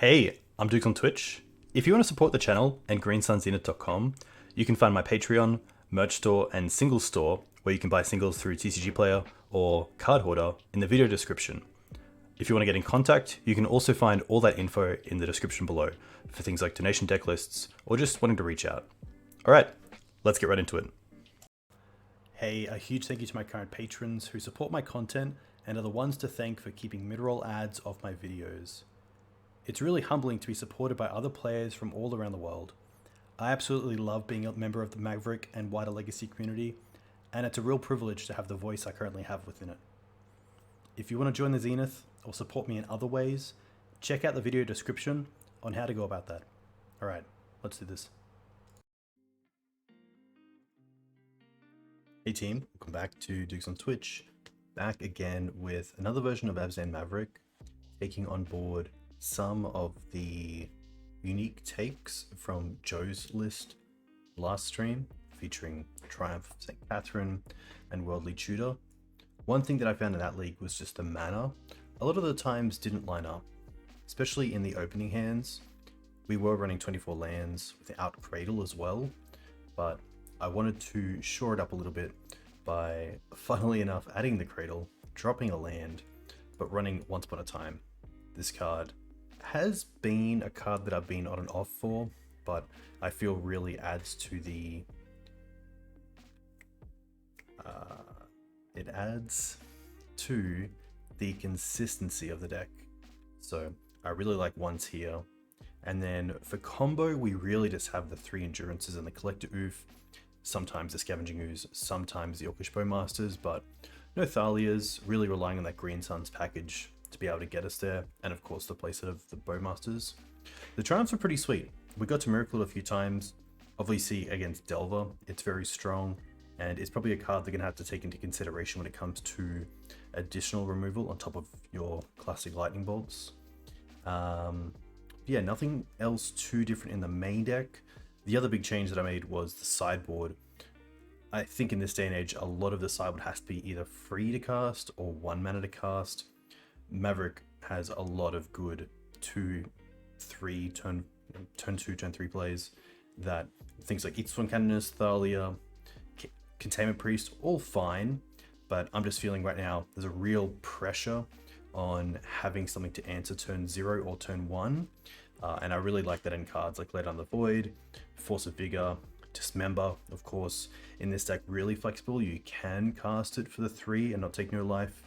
Hey, I'm Dukes on Twitch. If you want to support the channel and greensunzenith.com, you can find my Patreon, merch store, and singles store where you can buy singles through TCG Player or Card Hoarder in the video description. If you want to get in contact, you can also find all that info in the description below for things like donation deck lists or just wanting to reach out. Alright, let's get right into it. Hey, a huge thank you to my current patrons who support my content and are the ones to thank for keeping mid-roll ads off my videos. It's really humbling to be supported by other players from all around the world. I absolutely love being a member of the Maverick and wider Legacy community, and it's a real privilege to have the voice I currently have within it. If you want to join the Zenith or support me in other ways, check out the video description on how to go about that. Alright, let's do this. Hey team, welcome back to Dukes on Twitch. Back again with another version of Abzan Maverick, taking on board some of the unique takes from Joe's list last stream, featuring Triumph of St. Katherine and Worldly Tutor. One thing that I found in that league was just the mana. A lot of the times didn't line up, especially in the opening hands. We were running 24 lands without Cradle as well, but I wanted to shore it up a little bit by, funnily enough, adding the Cradle, dropping a land, but running Once Upon a Time. This card has been a card that I've been on and off for, but I feel really adds to the consistency of the deck. So I really like ones here. And then for combo, we really just have the 3 endurances and the Collector Ouphe, sometimes the Scavenging Ooze, sometimes the Orcish Bowmasters, but no Thalias, really relying on that Green Suns package to be able to get us there, and of course the playset of the Bowmasters. The Triumphs are pretty sweet. We got to Miracle a few times. Obviously against Delver, it's very strong, and it's probably a card they're going to have to take into consideration when it comes to additional removal on top of your classic Lightning Bolts. Yeah, nothing else too different in the main deck. The other big change that I made was the sideboard. I think in this day and age, a lot of the sideboard has to be either free to cast or 1 mana to cast. Maverick has a lot of good 2-3 turn 2, turn 3 plays that things like Itswan Canonist, Thalia, Containment Priest, all fine, but I'm just feeling right now there's a real pressure on having something to answer turn 0 or turn 1, and I really like that in cards like Lay Down the Void, Force of Vigor, Dismember, of course. In this deck, really flexible, you can cast it for the 3 and not take no life.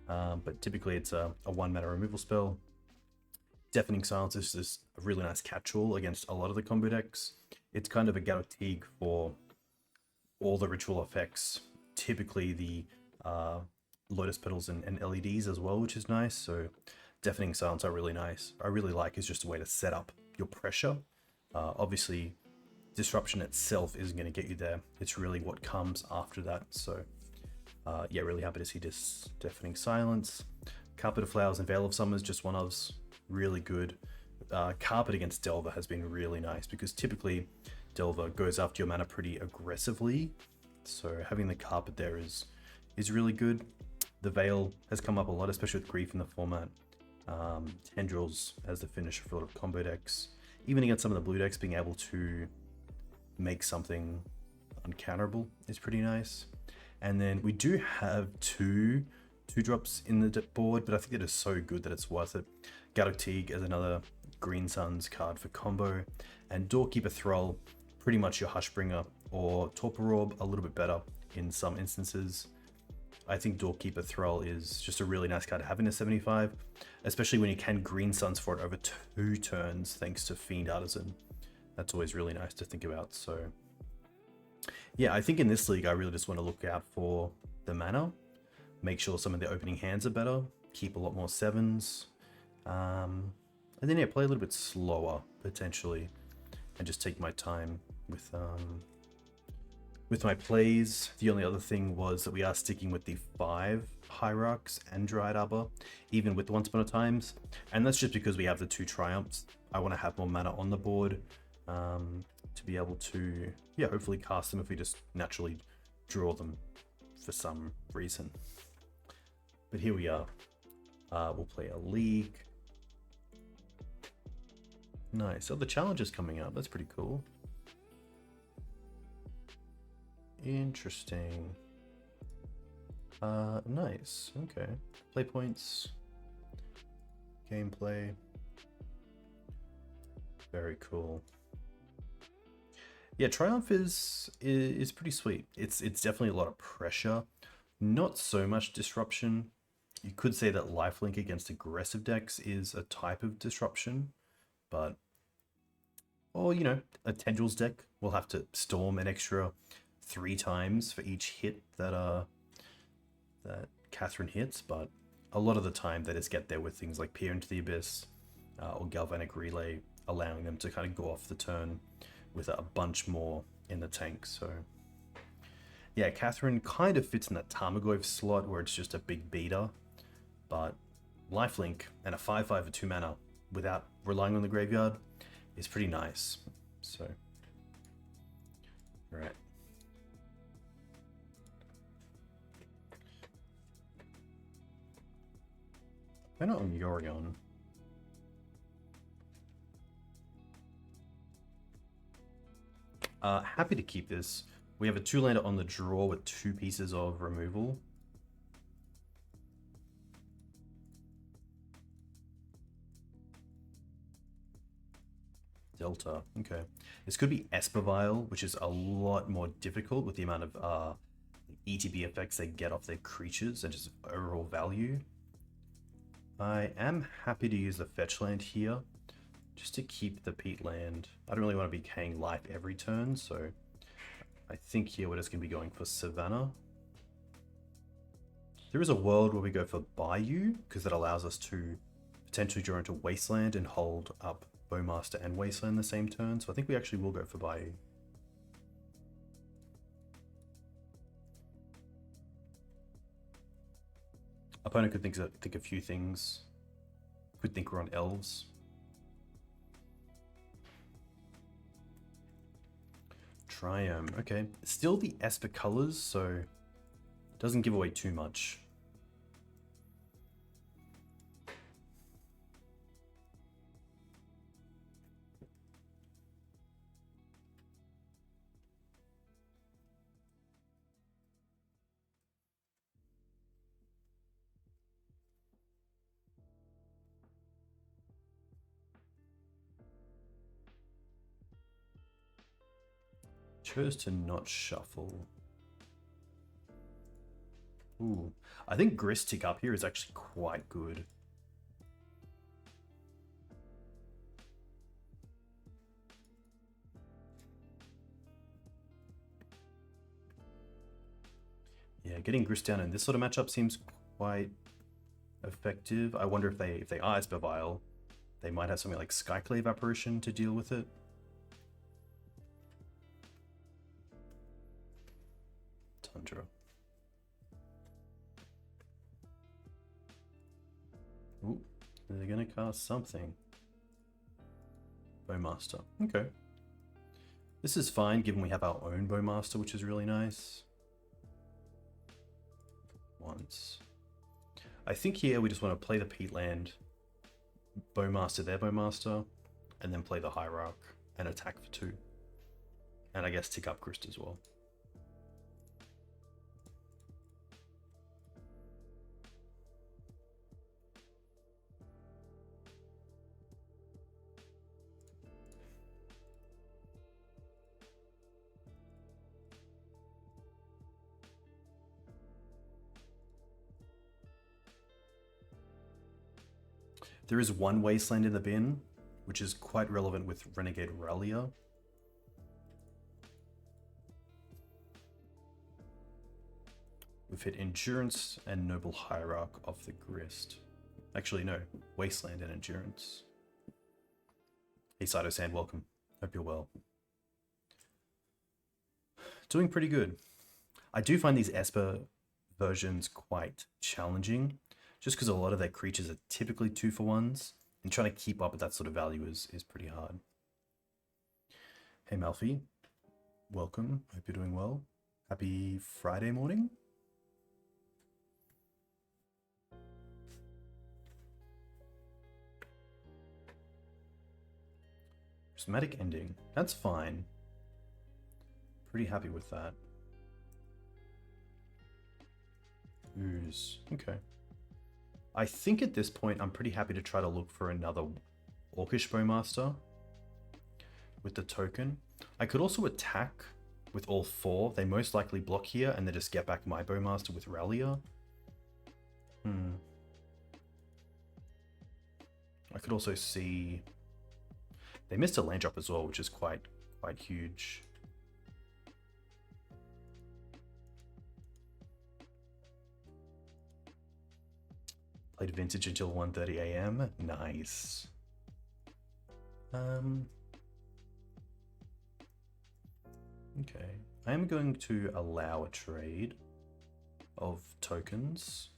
But typically it's a 1 mana removal spell. Deafening Silence is just a really nice catch-all against a lot of the combo decks. It's kind of a Gaea for all the ritual effects. Typically the Lotus Petals and LEDs as well, which is nice. So Deafening Silence are really nice. I really like is just a way to set up your pressure. Obviously, Disruption itself isn't going to get you there. It's really what comes after that. So yeah, really happy to see this Deafening Silence. Carpet of Flowers and Veil of Summers, just one of really good. Carpet against Delver has been really nice because typically Delver goes after your mana pretty aggressively. So having the Carpet there is really good. The Veil has come up a lot, especially with Grief in the format. Tendrils as the finisher for a lot of combo decks. Even against some of the blue decks, being able to make something uncounterable is pretty nice. And then we do have two drops in the board, but I think it is so good that it's worth it. Gaea as another Green Suns card for combo, and Doorkeeper Thrall, pretty much your Hushbringer, or Torpor Orb, a little bit better in some instances. I think Doorkeeper Thrall is just a really nice card to have in a 75, especially when you can Green Suns for it over 2 turns thanks to Fiend Artisan. That's always really nice to think about. So yeah, I think in this league, I really just want to look out for the mana, make sure some of the opening hands are better, keep a lot more 7s, and then yeah, play a little bit slower potentially, and just take my time with my plays. The only other thing was that we are sticking with the 5 Hierarchs and Dryad Arbor, even with the Once Upon a Times, and that's just because we have the 2 Triumphs. I want to have more mana on the board to be able to, yeah, hopefully cast them if we just naturally draw them for some reason. But here we are. We'll play a league. Nice. Oh, the challenge is coming up. That's pretty cool. Interesting. Nice. Okay. Play points. Gameplay. Very cool. Yeah, Triumph is pretty sweet. It's definitely a lot of pressure. Not so much disruption. You could say that lifelink against aggressive decks is a type of disruption, but or you know, a Tendrils deck will have to storm an extra 3 times for each hit that Katherine hits, but a lot of the time they just get there with things like Peer into the Abyss or Galvanic Relay, allowing them to kind of go off the turn with a bunch more in the tank. So yeah, Katherine kind of fits in that Tarmogoyf slot where it's just a big beater, but lifelink and a 5/5 for 2 mana without relying on the graveyard is pretty nice. So, all right. Why not on Yorion? Happy to keep this. We have a 2-lander on the draw with 2 pieces of removal. Delta, okay. This could be Esper, which is a lot more difficult with the amount of ETB effects they get off their creatures and just overall value. I am happy to use the fetch land here, just to keep the peatland. I don't really want to be paying life every turn, so I think here we're just going to be going for Savannah. There is a world where we go for Bayou, because that allows us to potentially draw into Wasteland and hold up Bowmaster and Wasteland the same turn, so I think we actually will go for Bayou. Opponent could think a few things. Could think we're on elves. Triumph, okay. Still the Esper colors, so doesn't give away too much. Chose to not shuffle. Ooh, I think Grist tick up here is actually quite good. Yeah, getting Grist down in this sort of matchup seems quite effective. I wonder if they are Esper Vial, they might have something like Skyclave Apparition to deal with it. Tundra. Ooh, they're gonna cast something. Bowmaster. Okay. This is fine given we have our own Bowmaster, which is really nice. Once. I think here we just want to play the Peatland, Bowmaster their Bowmaster, and then play the Hierarch and attack for 2. And I guess tick up Grist as well. There is one Wasteland in the bin, which is quite relevant with Renegade Rallier. We've hit Endurance and Noble Hierarch off the Grist. Actually, no, Wasteland and Endurance. Hey Saito Sand, welcome. Hope you're well. Doing pretty good. I do find these Esper versions quite challenging, just because a lot of their creatures are typically 2-for-1s, and trying to keep up with that sort of value is pretty hard. Hey Malfi, welcome. Hope you're doing well. Happy Friday morning. Prismatic Ending. That's fine. Pretty happy with that. Ooze. Okay. I think at this point I'm pretty happy to try to look for another Orcish Bowmaster with the token. I could also attack with all 4. They most likely block here and then just get back my Bowmaster with Rallier. I could also see they missed a land drop as well, which is quite huge. Played Vintage until 1:30 AM. Nice. Okay. I am going to allow a trade of tokens.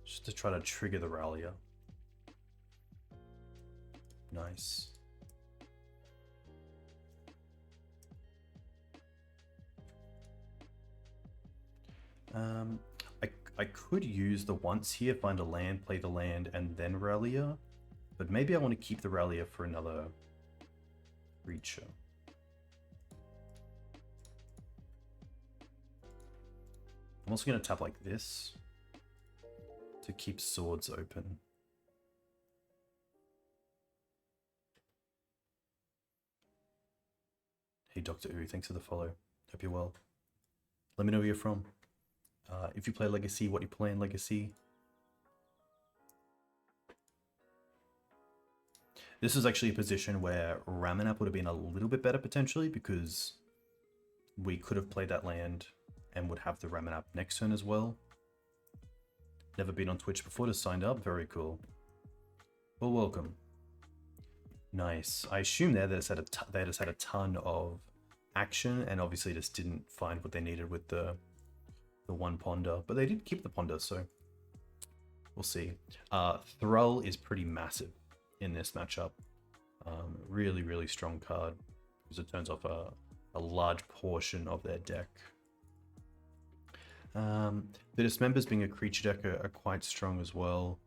Just to try to trigger the Rallier. Nice. I could use the once here, find a land, play the land, and then Rallier. But maybe I want to keep the Rallier for another creature. I'm also going to tap like this to keep swords open. Hey Dr. Ouphe, thanks for the follow. Hope you're well. Let me know where you're from. If you play Legacy, what you play in Legacy. This is actually a position where Ramanap would have been a little bit better potentially, because we could have played that land and would have the Ramanap next turn as well. Never been on Twitch before, just signed up. Very cool. Well, welcome. Nice. I assume they just had a ton of action and obviously just didn't find what they needed with the one ponder, but they did keep the ponder, so we'll see. Thrall is pretty massive in this matchup. Really strong card because it turns off a large portion of their deck. The Dismembers being a creature deck are quite strong as well.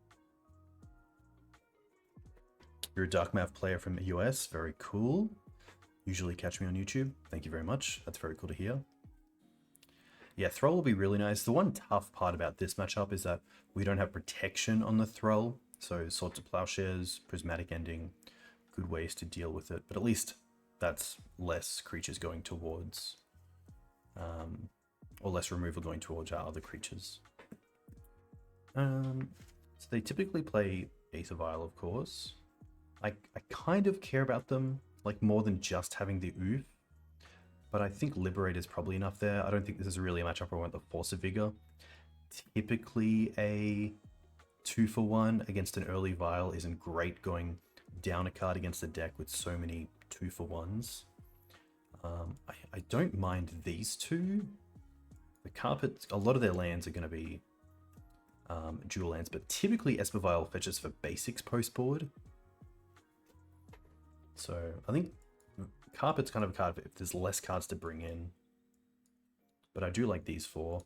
You're a Dark Math player from the US, very cool. Usually catch me on YouTube. Thank you very much. That's very cool to hear. Yeah, Thrall will be really nice. The one tough part about this matchup is that we don't have protection on the Thrall. So Swords of Plowshares, Prismatic Ending, good ways to deal with it. But at least that's less creatures going towards, or less removal going towards our other creatures. So they typically play Aether Vial, of course. I kind of care about them, like more than just having the Ouphe. But I think Liberator is probably enough there. I don't think this is really a matchup where I want the Force of Vigor. Typically a 2-for-1 against an early Vial isn't great, going down a card against the deck with so many 2-for-1s. I don't mind these two. The Carpet, a lot of their lands are going to be dual lands, but typically Esper Vial fetches for basics post board. So I think Carpet's kind of a card if there's less cards to bring in. But I do like these 4.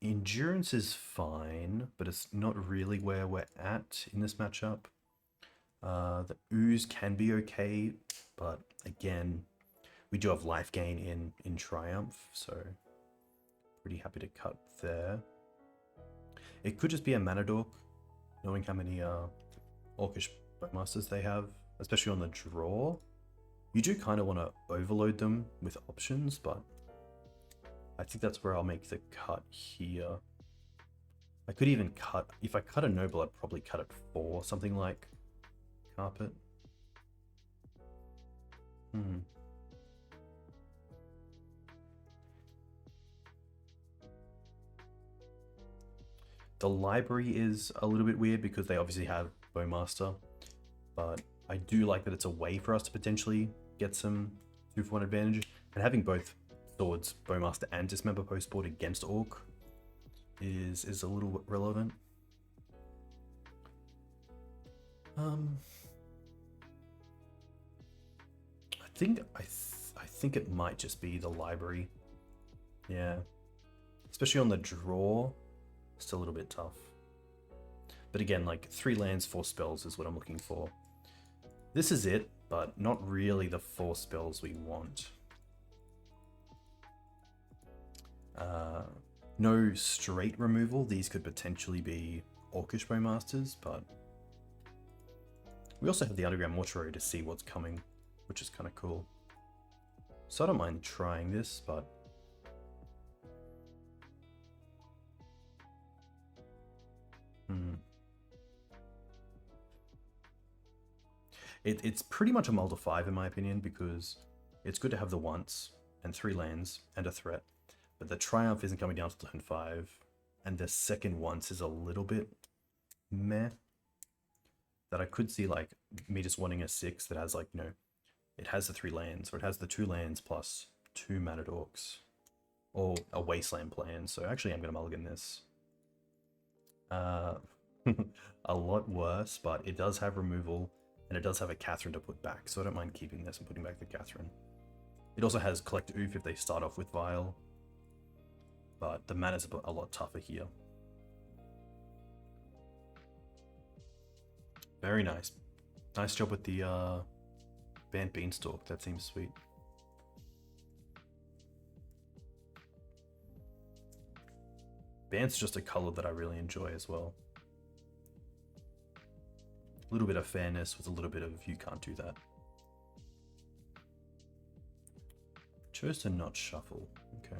Endurance is fine, but it's not really where we're at in this matchup. The Ooze can be okay, but again, we do have life gain in Triumph, so pretty happy to cut there. It could just be a Mana Dork, knowing how many Orcish Bowmasters they have, especially on the draw. You do kind of want to overload them with options, but I think that's where I'll make the cut here. I could even cut, if I cut a Noble, I'd probably cut it for something like Carpet. The library is a little bit weird because they obviously have Bowmaster, but I do like that it's a way for us to potentially get some 2-for-1 advantage, and having both Swords, Bowmaster, and Dismember post board against Orc is a little relevant. I think it might just be the library. Yeah, especially on the draw, it's a little bit tough. But again, like 3 lands, 4 spells is what I'm looking for. This is it, but not really the 4 spells we want. No straight removal. These could potentially be Orcish Bowmasters, but we also have the Underground Mortuary to see what's coming, which is kind of cool. So I don't mind trying this, but it's pretty much a mull to 5 in my opinion, because it's good to have the once and 3 lands and a threat, but the Triumph isn't coming down to turn 5, and the second once is a little bit meh. That I could see like me just wanting a 6 that has like, you know, it has the 3 lands, or it has the 2 lands plus 2 Matted Orcs, or a Wasteland plan. So actually I'm going to mulligan this. A lot worse, but it does have removal, and it does have a Katherine to put back, so I don't mind keeping this and putting back the Katherine. It also has Collector Ouphe if they start off with Vial, but the mana's a lot tougher here. Very nice. Nice job with the Bant Beanstalk, that seems sweet. Bant's just a color that I really enjoy as well. A little bit of fairness with a little bit of you can't do that. Chose to not shuffle. Okay.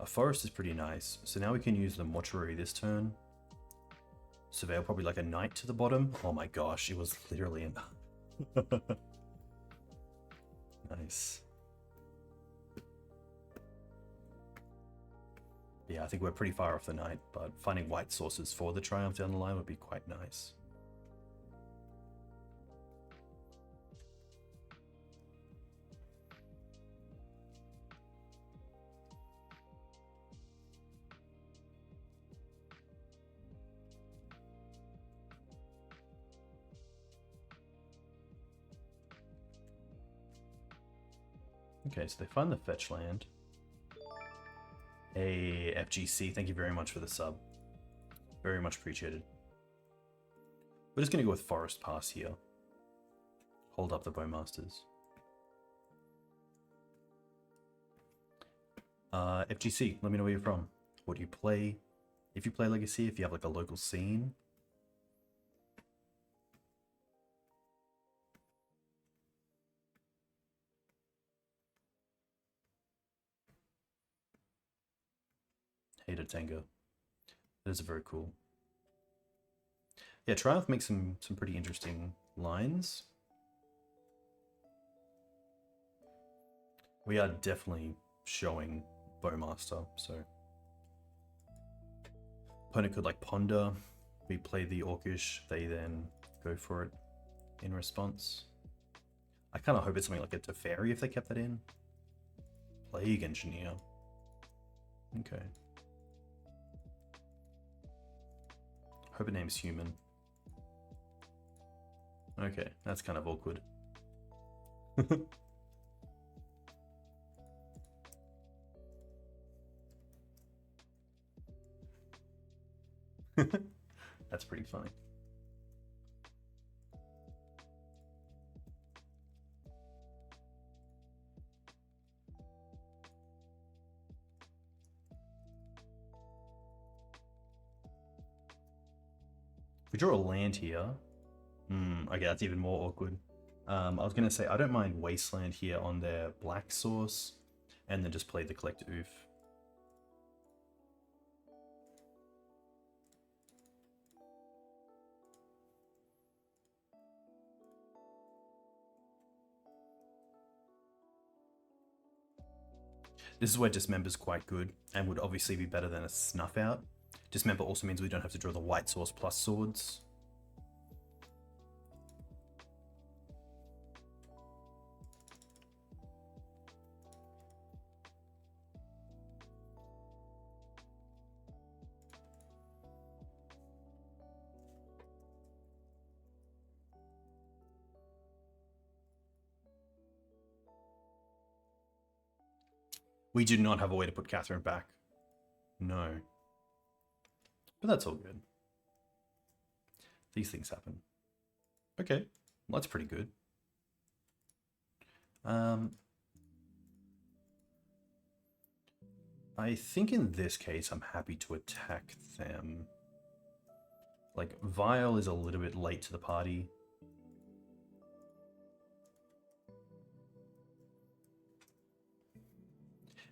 A forest is pretty nice. So now we can use the mortuary this turn. Surveil probably like a knight to the bottom. Oh my gosh, it was literally in. Nice. Yeah, I think we're pretty far off the knight, but finding white sources for the Triumph down the line would be quite nice. Okay, so they find the fetch land. Hey, FGC, thank you very much for the sub. Very much appreciated. We're just going to go with Forest Pass here. Hold up the Bowmasters. FGC, let me know where you're from. What do you play? If you play Legacy, if you have like a local scene. Hater Tango. That is very cool. Yeah, Triumph makes some pretty interesting lines. We are definitely showing Bowmaster, so opponent could like ponder. We play the Orcish, they then go for it in response. I kind of hope it's something like a Teferi if they kept that in. Plague Engineer. Okay. Hope it name's Human. Okay, that's kind of awkward. That's pretty funny. If we draw a land here, okay, that's even more awkward. I was going to say, I don't mind Wasteland here on their black source, and then just play the Collector Ouphe. This is where Dismember's quite good, and would obviously be better than a Snuff Out. Dismember also means we don't have to draw the white source plus swords. We do not have a way to put Katherine back. No. But that's all good. These things happen. Okay, well, that's pretty good. I think in this case, I'm happy to attack them. Like, Vile is a little bit late to the party.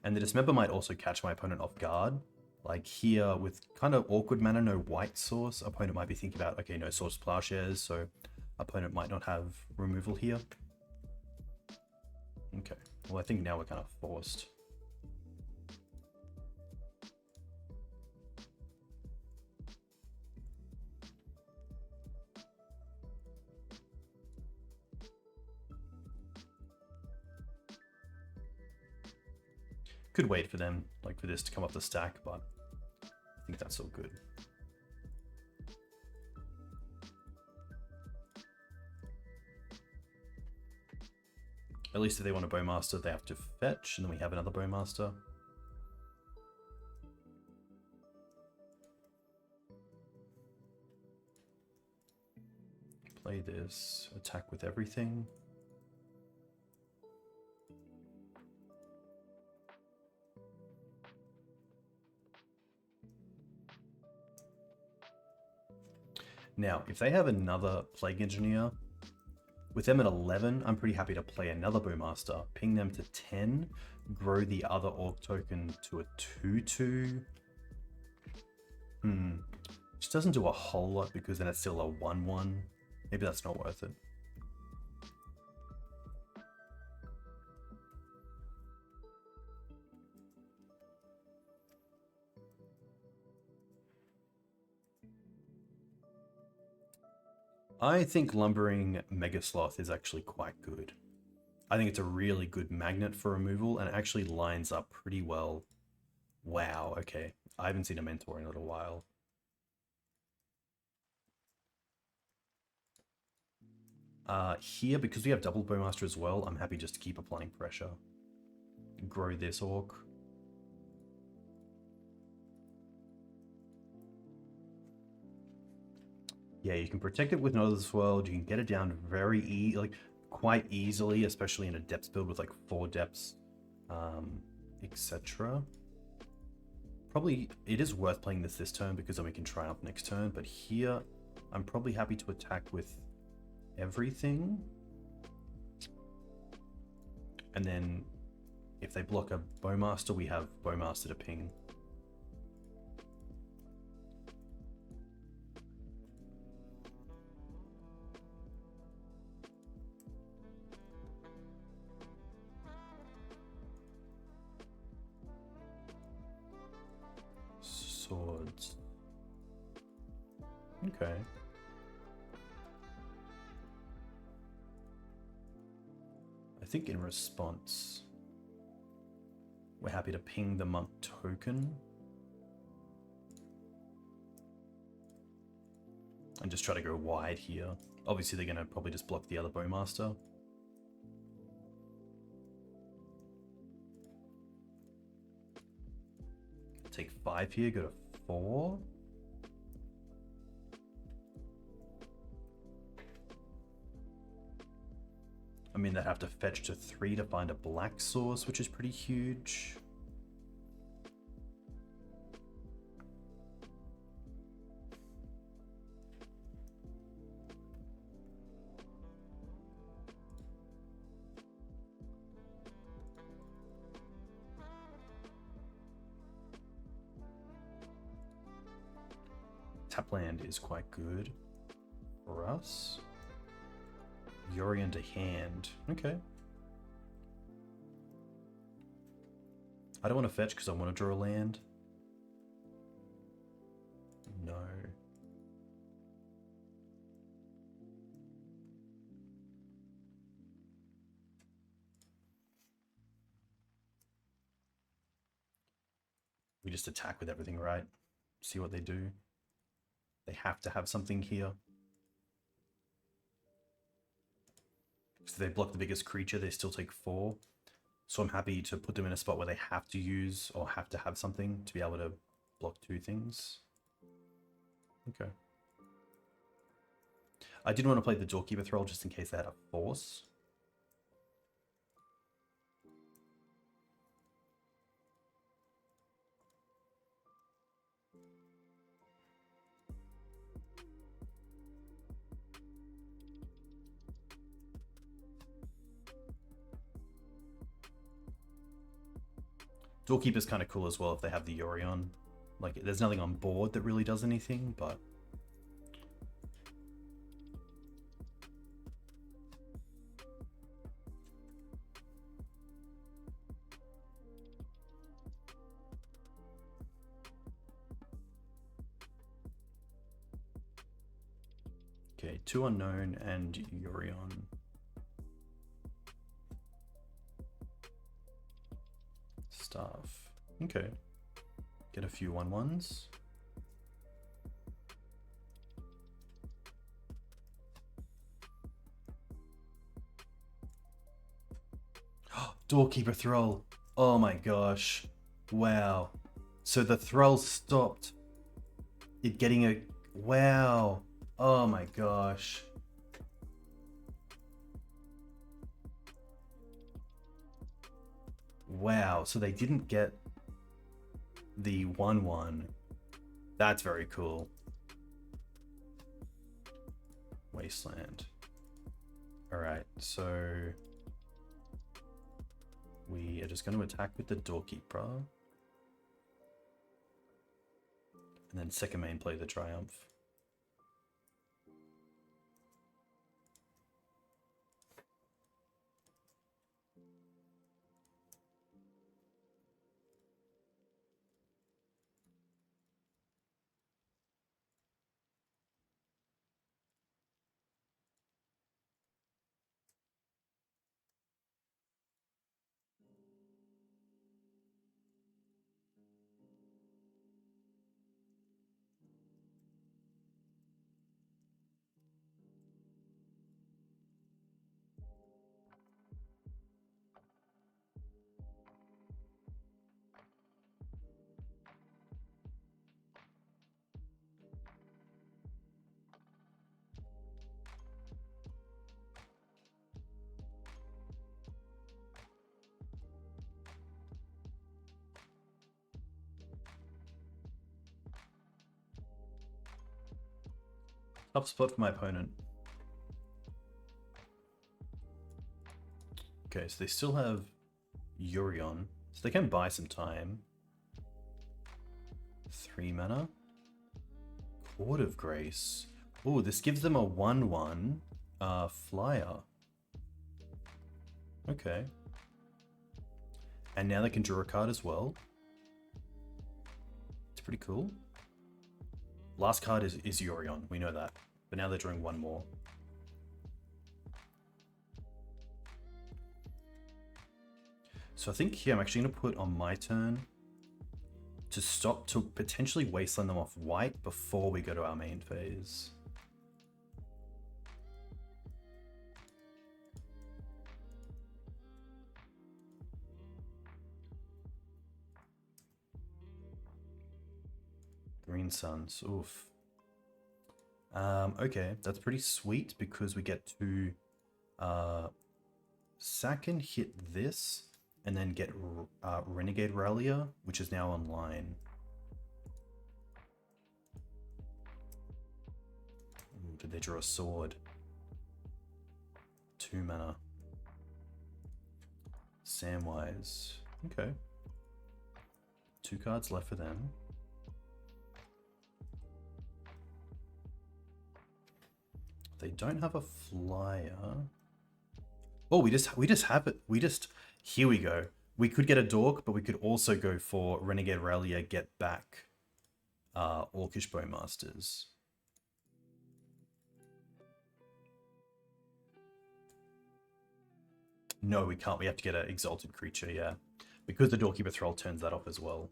And the Dismember might also catch my opponent off guard. Like here, with kind of awkward mana, no white source, opponent might be thinking about, okay, no source Plowshares, so opponent might not have removal here. Okay, well I think now we're kind of forced. Could wait for them, like for this to come off the stack, but I think that's all good. At least if they want a Bowmaster, they have to fetch, and then we have another Bowmaster. Play this, attack with everything. Now, if they have another Plague Engineer, with them at 11, I'm pretty happy to play another Bowmaster, ping them to 10, grow the other Orc token to a 2/2. Which doesn't do a whole lot because then it's still a 1/1. Maybe that's not worth it. I think Lumbering Mega Sloth is actually quite good. I think it's a really good magnet for removal and it actually lines up pretty well. Wow, okay. I haven't seen a Mentor in a little while. Here, because we have double Bowmaster as well, I'm happy just to keep applying pressure. Grow this Orc. Yeah, you can protect it with Northern's World. You can get it down very quite easily, especially in a depths build with like 4 depths, etc. Probably it is worth playing this turn because then we can triumph next turn. But here, I'm probably happy to attack with everything, and then if they block a Bowmaster, we have Bowmaster to ping. Swords. Okay. I think in response, we're happy to ping the Monk token. And just try to go wide here. Obviously they're going to probably just block the other Bowmaster. Take 5 here, go to 4. I mean, they have to fetch to 3 to find a black source, which is pretty huge. Tapland is quite good for us. Yorion to hand. Okay. I don't want to fetch because I want to draw a land. No. We just attack with everything, right? See what they do. They have to have something here. So they block the biggest creature, they still take 4. So I'm happy to put them in a spot where they have to use or have to have something to be able to block 2 things. Okay. I did want to play the Doorkeeper Thrall just in case they had a force. Doorkeeper's kind of cool as well if they have the Yorion. Like, there's nothing on board that really does anything, but... Okay, 2 unknown and Yorion. Staff. Okay. Get a few 1/1s. Doorkeeper Thrall. Oh my gosh. Wow. So the Thrall stopped it getting a... Wow. Oh my gosh. Wow, so they didn't get the 1/1. That's very cool. Wasteland. Alright, so we are just going to attack with the Doorkeeper. And then second main play the Triumph. Top spot for my opponent. Okay, so they still have Yorion, so they can buy some time. 3 mana. Court of Grace. Oh, this gives them a 1/1 flyer. Okay. And now they can draw a card as well. It's pretty cool. Last card is Yorion, we know that. But now they're drawing 1 more. So I think here I'm actually going to put on my turn to stop, to potentially wasteland them off white before we go to our main phase. Green Suns, oof. Okay, that's pretty sweet because we get to sack and hit this and then get Renegade Rallier, which is now online. Ooh, did they draw a sword? 2 mana. Samwise. Okay. 2 cards left for them. They don't have a flyer. Oh, we just have it. Here we go. We could get a Dork, but we could also go for Renegade Rallier, get back Orcish Bowmasters. No, we can't. We have to get an Exalted Creature, yeah. Because the Doorkeeper Thrall turns that off as well.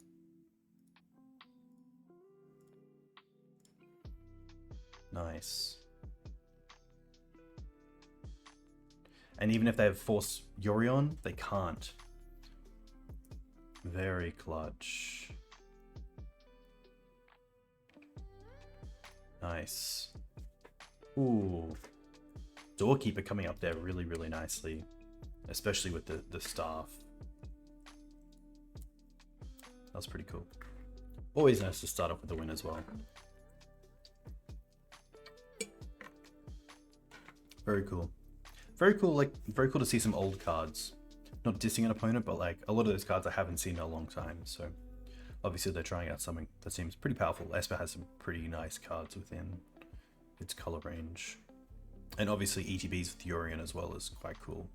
Nice. And even if they have Force Yorion, they can't. Very clutch. Nice. Ooh. Doorkeeper coming up there really, really nicely. Especially with the staff. That's pretty cool. Always nice to start off with a win as well. Very cool. Very cool, like, very cool to see some old cards. Not dissing an opponent, but like, a lot of those cards I haven't seen in a long time, so... Obviously they're trying out something that seems pretty powerful. Esper has some pretty nice cards within its color range. And obviously ETBs with Yorion as well is quite cool.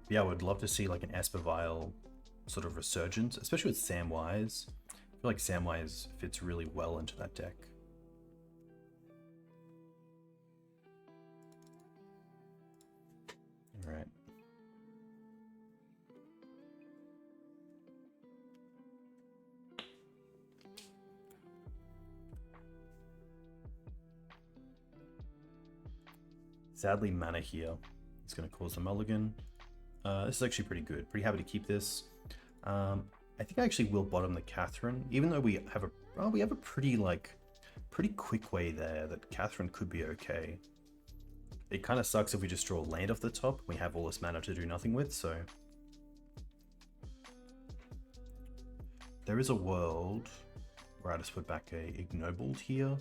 Yeah, I would love to see like an Esper Vial sort of resurgence, especially with Samwise. I feel like Samwise fits really well into that deck. Alright. Sadly, mana here is going to cause a mulligan. This is actually pretty good. Pretty happy to keep this. I think I actually will bottom the Katherine, even though we have a pretty quick way there that Katherine could be okay. It kind of sucks if we just draw land off the top. We have all this mana to do nothing with, so there is a world where I just put back a Ignoble here.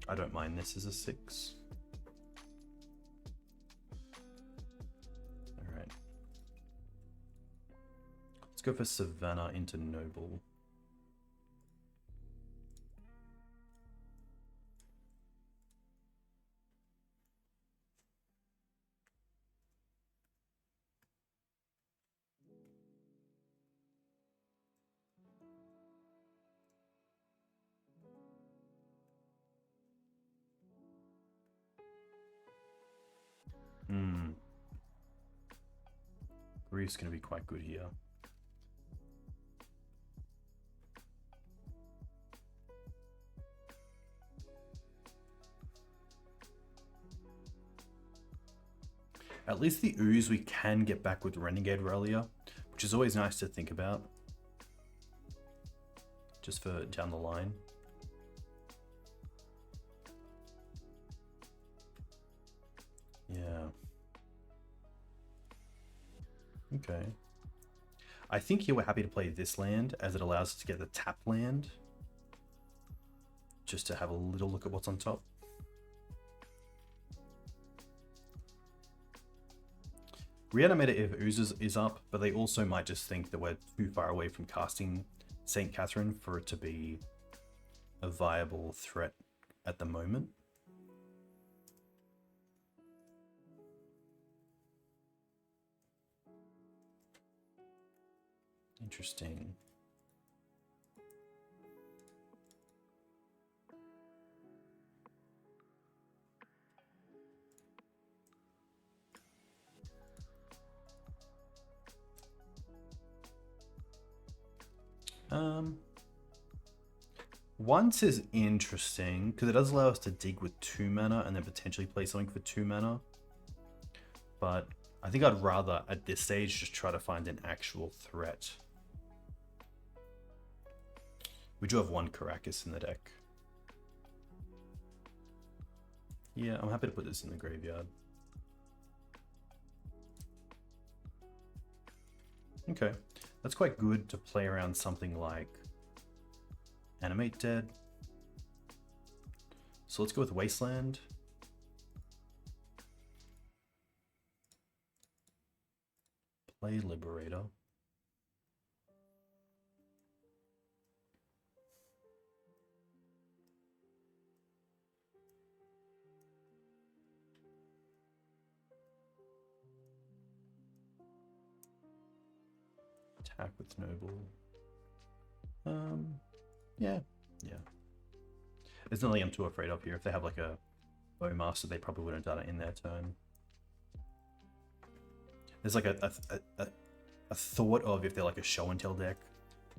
I don't mind this as a 6. Alright. Let's go for Savannah into Noble. Grief's going to be quite good here. At least the Ooze we can get back with Renegade Rallier, which is always nice to think about. Just for down the line. Yeah. Okay. I think here we're happy to play this land as it allows us to get the tap land. Just to have a little look at what's on top. Reanimator if Oozes is up, but they also might just think that we're too far away from casting St. Katherine for it to be a viable threat at the moment. Interesting. Once is interesting because it does allow us to dig with 2 mana and then potentially play something for 2 mana. But I think I'd rather at this stage just try to find an actual threat. We do have 1 Karakas in the deck. Yeah, I'm happy to put this in the graveyard. Okay, that's quite good to play around something like Animate Dead. So let's go with Wasteland. Play Liberator. Attack with Noble. Yeah. There's nothing I'm too afraid of here. If they have like a Bowmaster, they probably wouldn't have done it in their turn. There's like a thought of if they're like a show and tell deck,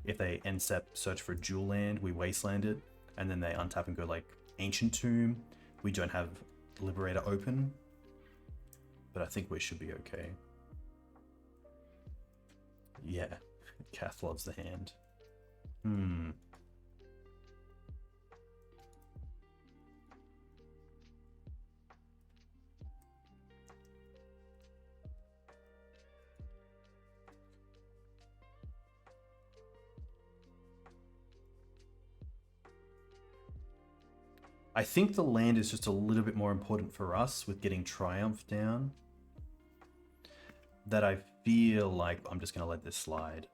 if they end step search for dual land, we wasteland it, and then they untap and go like Ancient Tomb. We don't have Liberator open, but I think we should be okay. Yeah, Kath loves the hand. I think the land is just a little bit more important for us with getting Triumph down. That I feel like I'm just going to let this slide.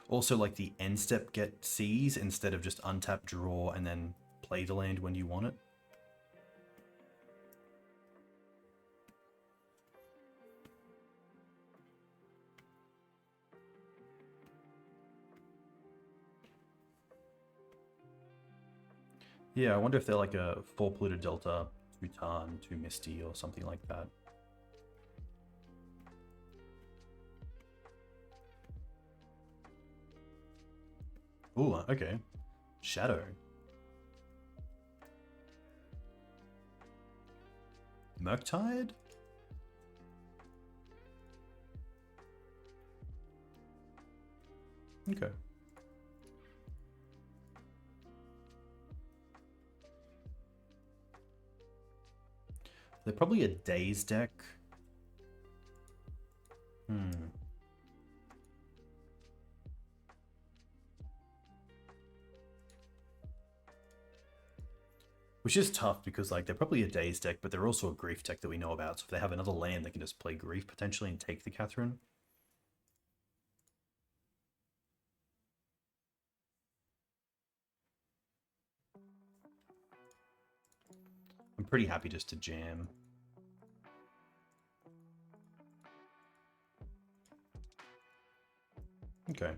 Also, like the end step get seize instead of just untap, draw, and then play the land when you want it. Yeah, I wonder if they're like a 4 polluted delta, 2 Tarn, 2 Misty, or something like that. Ooh, okay. Shadow. Murktide? Okay. They're probably a Daze deck. Which is tough because like they're probably a Daze deck, but they're also a Grief deck that we know about. So if they have another land, they can just play Grief potentially and take the Katherine. I'm pretty happy just to jam. Okay.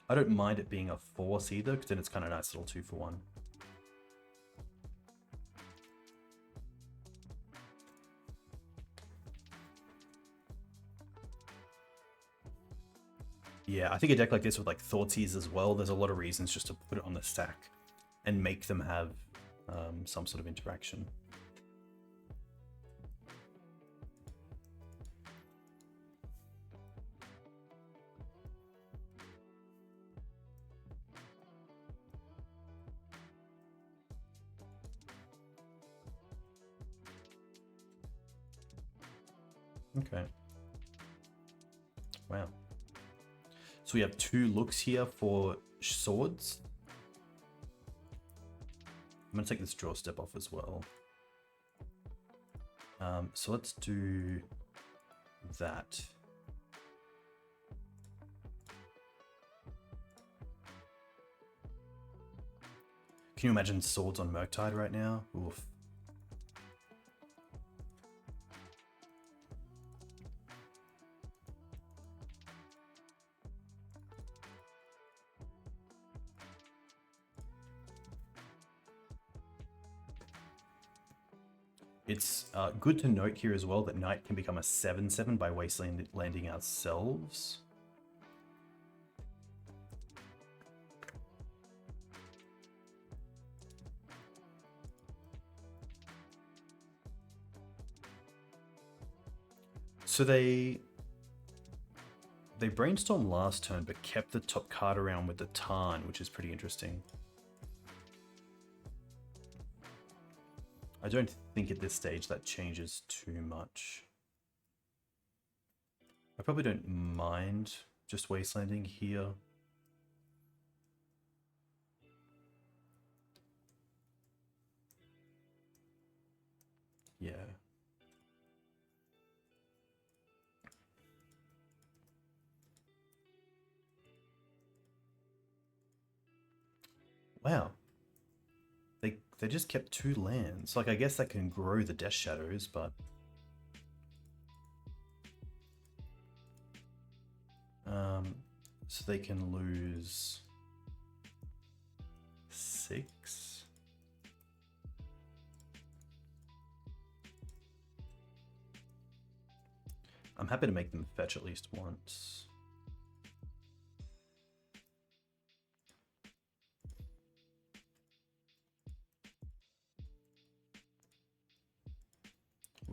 I don't mind it being a Force either, because then it's kind of nice little 2 for 1. Yeah, I think a deck like this with like Thoughtseize as well, there's a lot of reasons just to put it on the stack and make them have some sort of interaction. Okay. Wow. So we have 2 looks here for swords. I'm going to take this draw step off as well. So let's do that. Can you imagine swords on Murktide right now? Oof. It's good to note here as well that Knight can become a 7/7 by Wasteland landing ourselves. So they brainstormed last turn but kept the top card around with the Tarn, which is pretty interesting. I don't think at this stage that changes too much. I probably don't mind just wastelanding here. Yeah. Wow. They just kept 2 lands. Like, I guess that can grow the Death Shadows, but... so they can lose 6. I'm happy to make them fetch at least once.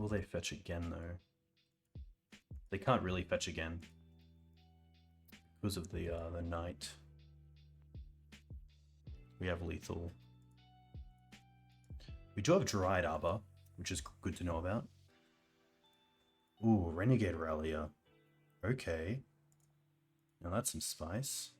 Will they fetch again, though? They can't really fetch again because of the knight. We have lethal. We do have Dryad Arbor, which is good to know about. Ooh, Renegade Rallier. Okay. Now that's some spice.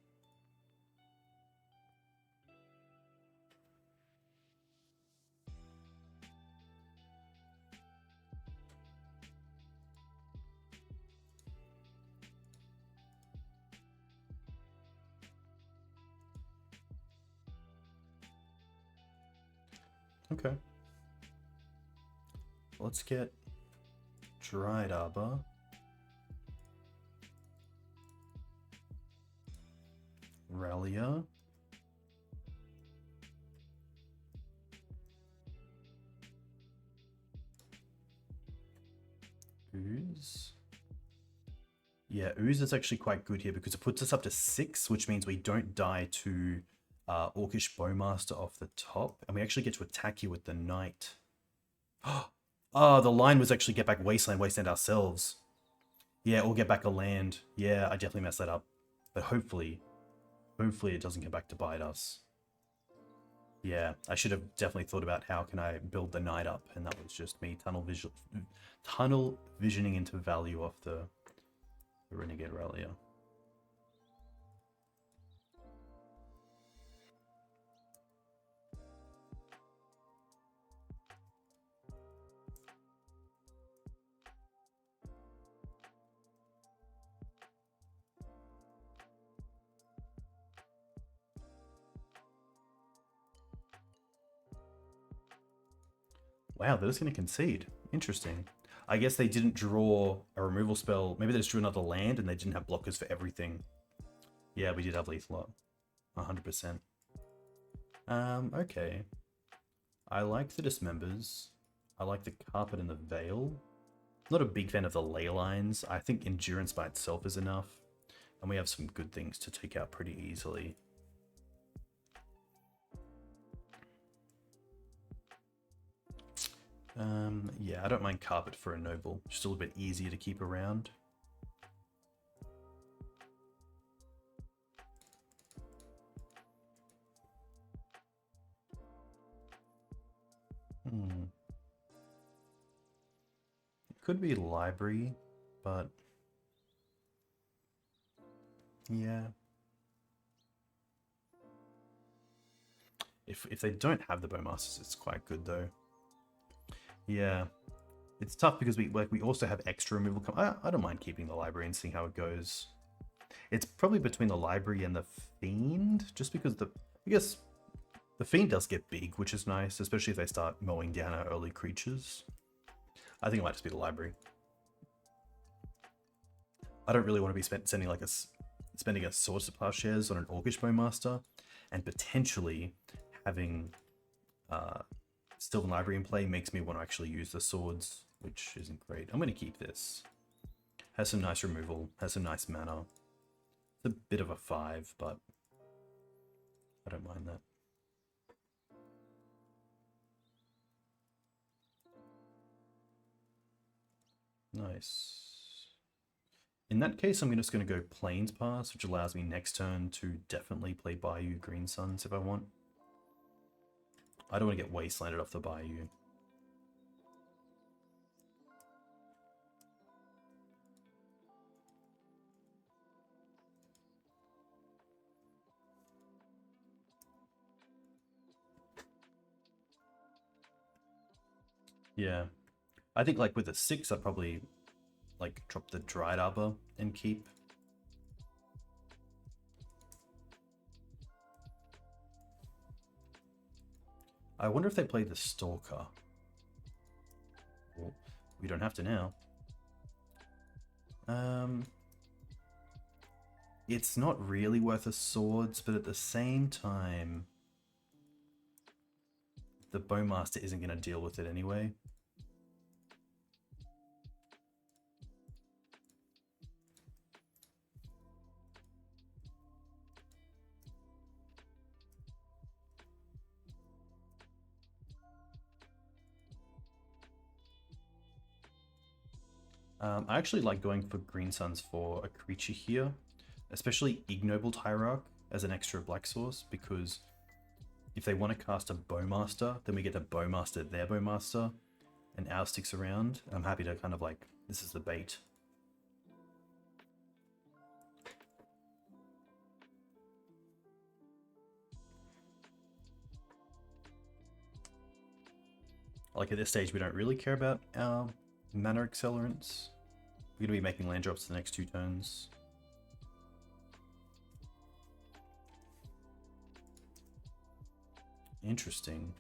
Okay. Let's get Dryad Arbor. Rallier. Ooze. Yeah, Ooze is actually quite good here because it puts us up to 6, which means we don't die to Orcish Bowmaster off the top, and we actually get to attack you with the Knight. Oh, the line was actually get back Wasteland ourselves. Yeah, or get back a land. Yeah, I definitely messed that up. But hopefully it doesn't get back to bite us. Yeah, I should have definitely thought about how can I build the Knight up, and that was just me tunnel visioning into value off the Renegade Rallier. Wow, they're just going to concede. Interesting. I guess they didn't draw a removal spell. Maybe they just drew another land and they didn't have blockers for everything. Yeah, we did have lethal up. 100%. Okay. I like the Dismembers. I like the Carpet and the Veil. Not a big fan of the ley lines. I think Endurance by itself is enough. And we have some good things to take out pretty easily. Yeah, I don't mind Carpet for a Noble. Just a little bit easier to keep around. It could be Library, but yeah. If they don't have the Bowmasters, it's quite good though. Yeah, it's tough because we also have extra removal. I don't mind keeping the Library and seeing how it goes. It's probably between the Library and the Fiend, just because I guess the Fiend does get big, which is nice, especially if they start mowing down our early creatures. I think it might just be the Library. I don't really want to be spending a Swords to Plowshares on an Orcish Bowmaster, and potentially having Sylvan Library in play makes me want to actually use the swords, which isn't great. I'm going to keep this. Has some nice removal, has some nice mana. It's a bit of a 5, but I don't mind that. Nice. In that case, I'm just going to go Plains Pass, which allows me next turn to definitely play Bayou Green Suns if I want. I don't want to get Wastelanded off the Bayou. Yeah. I think like with a 6, I'd probably like drop the Dryad Arbor and keep. I wonder if they play the Stalker. Well, we don't have to now. It's not really worth a swords, but at the same time, the Bowmaster isn't going to deal with it anyway. I actually like going for green suns for a creature here, especially Ignoble Hierarch as an extra black source, because if they want to cast a Bowmaster, then we get to Bowmaster their Bowmaster, and ours sticks around. I'm happy to kind of like, this is the bait. Like at this stage, we don't really care about our mana accelerants. We're going to be making land drops the next 2 turns. Interesting.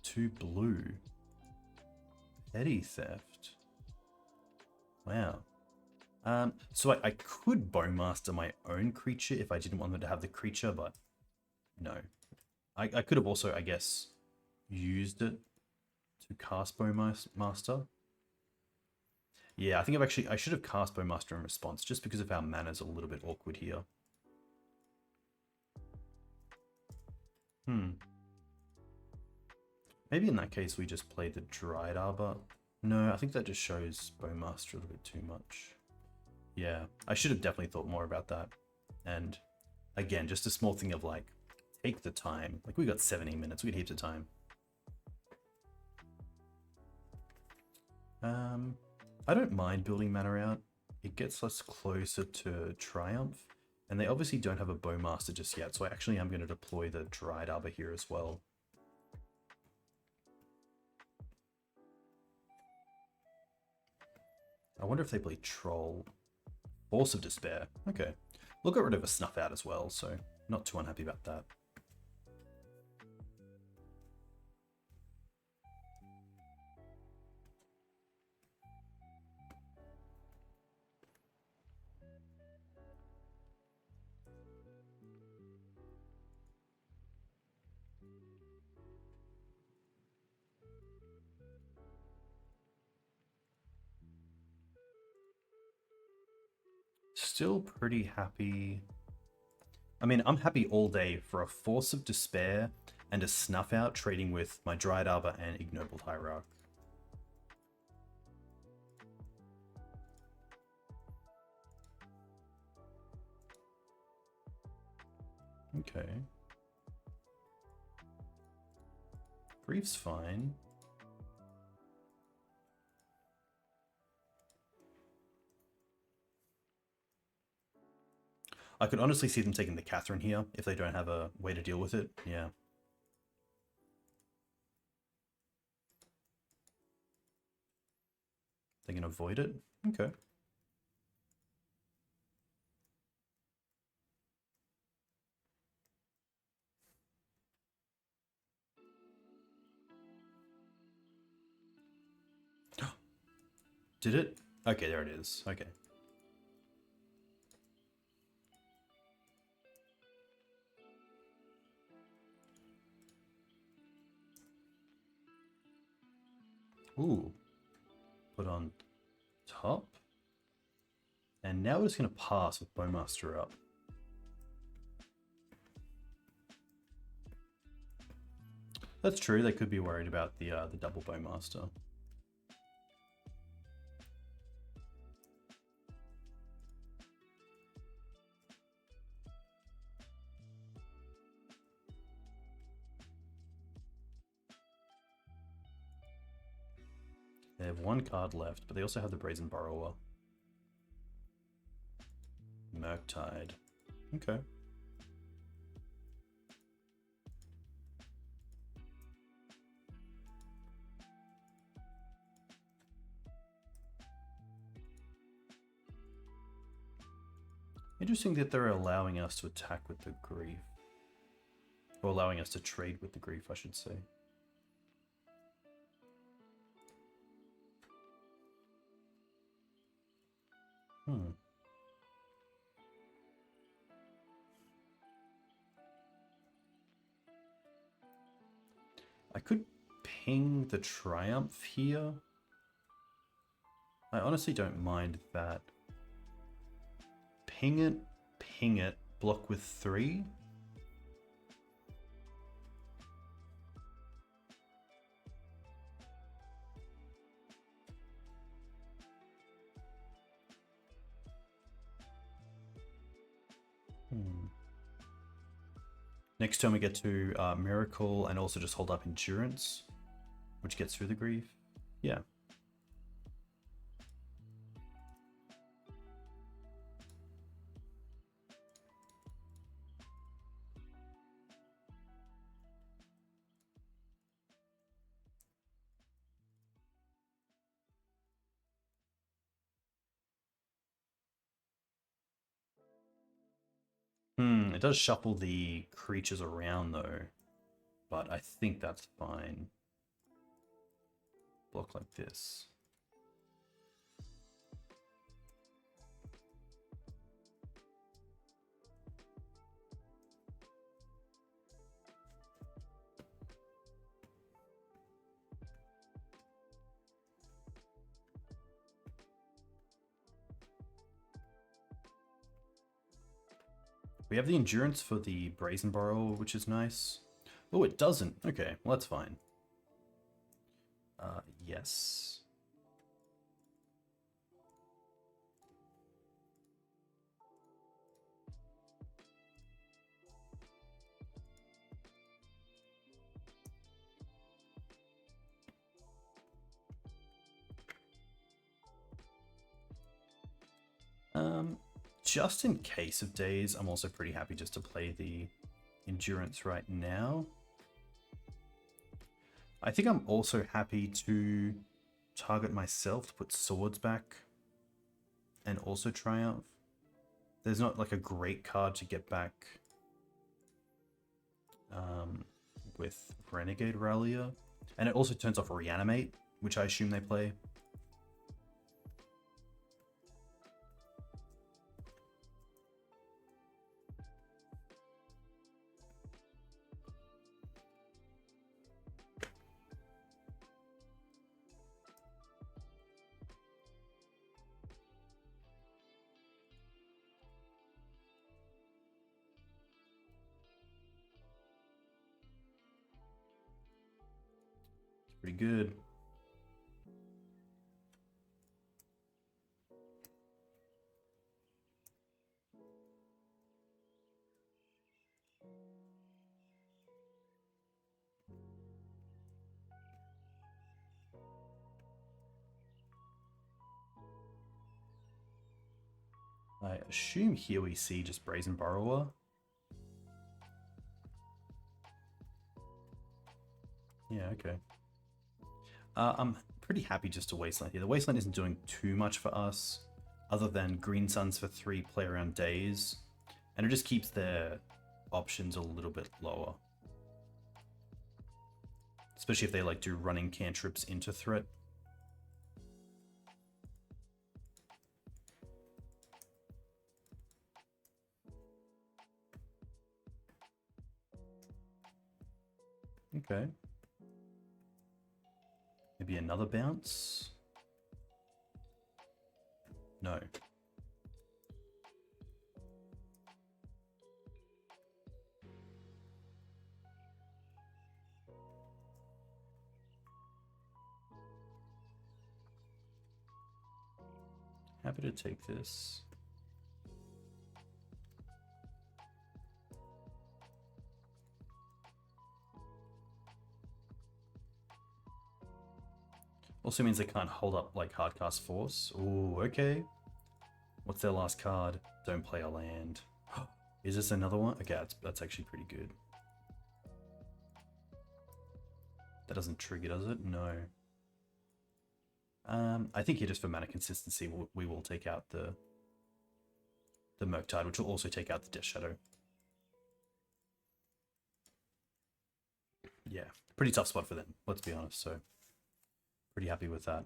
2 blue. Petty theft. Wow. So I could Bowmaster my own creature if I didn't want them to have the creature, but no. I could have also, I guess, used it to cast Bowmaster. Yeah, I think I should have cast Bowmaster in response, just because of how mana's a little bit awkward here. Maybe in that case we just play the Dryad Arbor. No, I think that just shows Bowmaster a little bit too much. Yeah, I should have definitely thought more about that. And again, just a small thing of like, take the time. Like, we got 17 minutes, we got heaps of time. I don't mind building mana out. It gets us closer to Triumph. And they obviously don't have a Bowmaster just yet, so I actually am going to deploy the Dryad Arbor here as well. I wonder if they play Troll. Force of Despair. Okay. We'll get rid of a Snuff Out as well, so not too unhappy about that. Still pretty happy. I mean, I'm happy all day for a Force of Despair and a Snuff Out trading with my Dryad Arbor and Ignoble Hierarch. Okay. Grief's fine. I could honestly see them taking the Katherine here if they don't have a way to deal with it. Yeah. They can avoid it? Okay. Did it? Okay, there it is. Okay. Ooh. Put on top. And now we're just going to pass with Bowmaster up. That's true, they could be worried about the double Bowmaster. They have 1 card left, but they also have the Brazen Borrower. Murktide. Okay. Interesting that they're allowing us to attack with the Grief. Or allowing us to trade with the Grief, I should say. I could ping the Triumph here. I honestly don't mind that. Ping it, block with 3. Next turn we get to Miracle and also just hold up Endurance, which gets through the grief. Yeah. It does shuffle the creatures around though, but I think that's fine. Block like this. We have the endurance for the Brazen Borrower, which is nice. Oh, it doesn't. Okay, well that's fine. Yes. Just in case of days, I'm also pretty happy just to play the endurance right now. I think I'm also happy to target myself to put swords back and also triumph. There's not like a great card to get back with Renegade Rallier. And it also turns off Reanimate, which I assume they play. Pretty good. I assume here we see just Brazen Borrower. Yeah, okay. I'm pretty happy just to Wasteland here. The Wasteland isn't doing too much for us, other than Green Suns for 3 play around days, and it just keeps their options a little bit lower. Especially if they like do running cantrips into threat. Okay. Maybe another bounce? No. Happy to take this. Also means they can't hold up like Hardcast Force. Ooh, okay. What's their last card? Don't play a land. Is this another one? Okay, that's actually pretty good. That doesn't trigger, does it? No. I think here just for mana consistency, we will take out the Murktide, which will also take out the Death Shadow. Yeah, pretty tough spot for them, let's be honest, so pretty happy with that.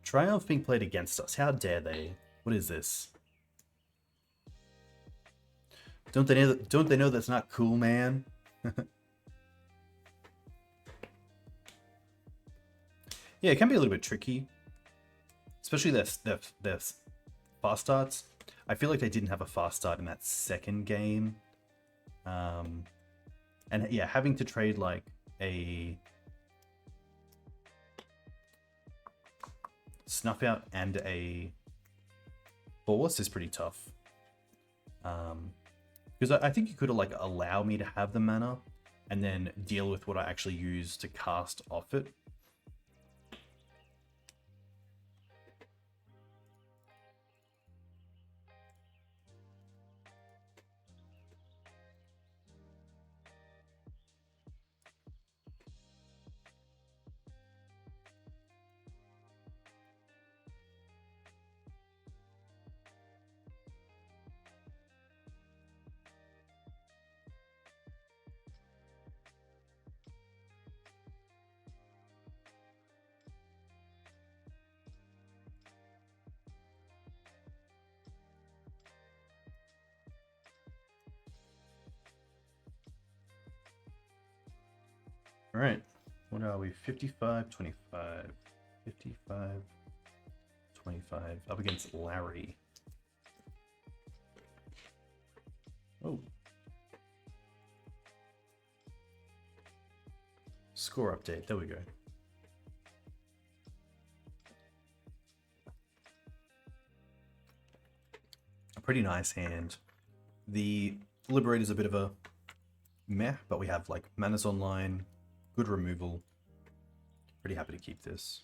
Triumph being played against us, how dare they? What is this? Don't they know that's not cool, man? Yeah, it can be a little bit tricky. Especially their fast starts. I feel like they didn't have a fast start in that second game. And yeah, having to trade like a Snuff Out and a Force is pretty tough. Because I think you could like allow me to have the mana and then deal with what I actually use to cast off it. All right, what are we? 55, 25, 55, 25, up against Larry. Oh. Score update, there we go. A pretty nice hand. The Liberator's a bit of a meh, but we have like Mana's online, good removal. Pretty happy to keep this.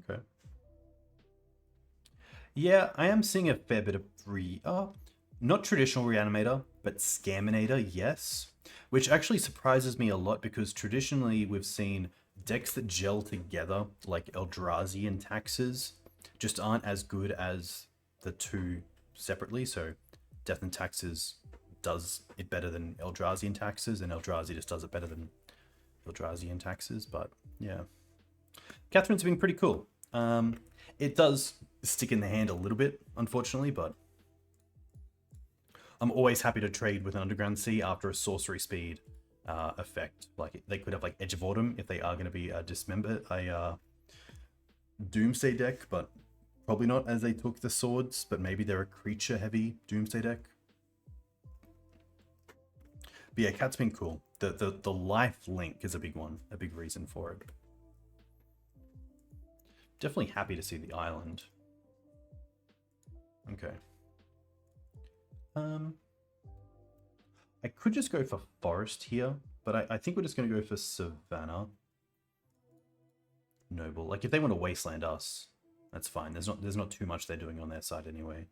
Okay. Yeah, I am seeing a fair bit of not traditional Reanimator, but Scaminator, yes. Which actually surprises me a lot because traditionally we've seen decks that gel together, like Eldrazi and Taxes, just aren't as good as the two separately. So Death and Taxes does it better than Eldrazi and Taxes, and Eldrazi just does it better than Eldrazi and Taxes. But yeah, Katherine's been pretty cool. It does stick in the hand a little bit, unfortunately, but I'm always happy to trade with an Underground Sea after a sorcery speed effect. Like they could have like Edge of Autumn if they are going to be a Doomsday deck, but probably not as they took the swords, but maybe they're a creature heavy Doomsday deck. But yeah, Cat's been cool. The life link is a big one, a big reason for it. Definitely happy to see the island. Okay. I could just go for Forest here, but I think we're just going to go for Savannah. Noble. Like if they want to Wasteland us, that's fine. There's not too much they're doing on their side anyway.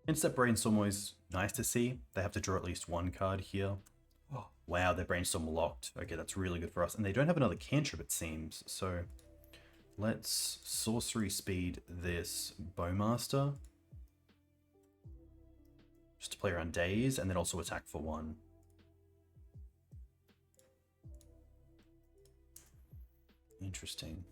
Instep Brainstorm always nice to see. They have to draw at least one card here. Oh, wow, their Brainstorm locked. Okay, that's really good for us. And they don't have another cantrip, it seems. So let's sorcery speed this Bowmaster. Just to play around days, and then also attack for 1. Interesting.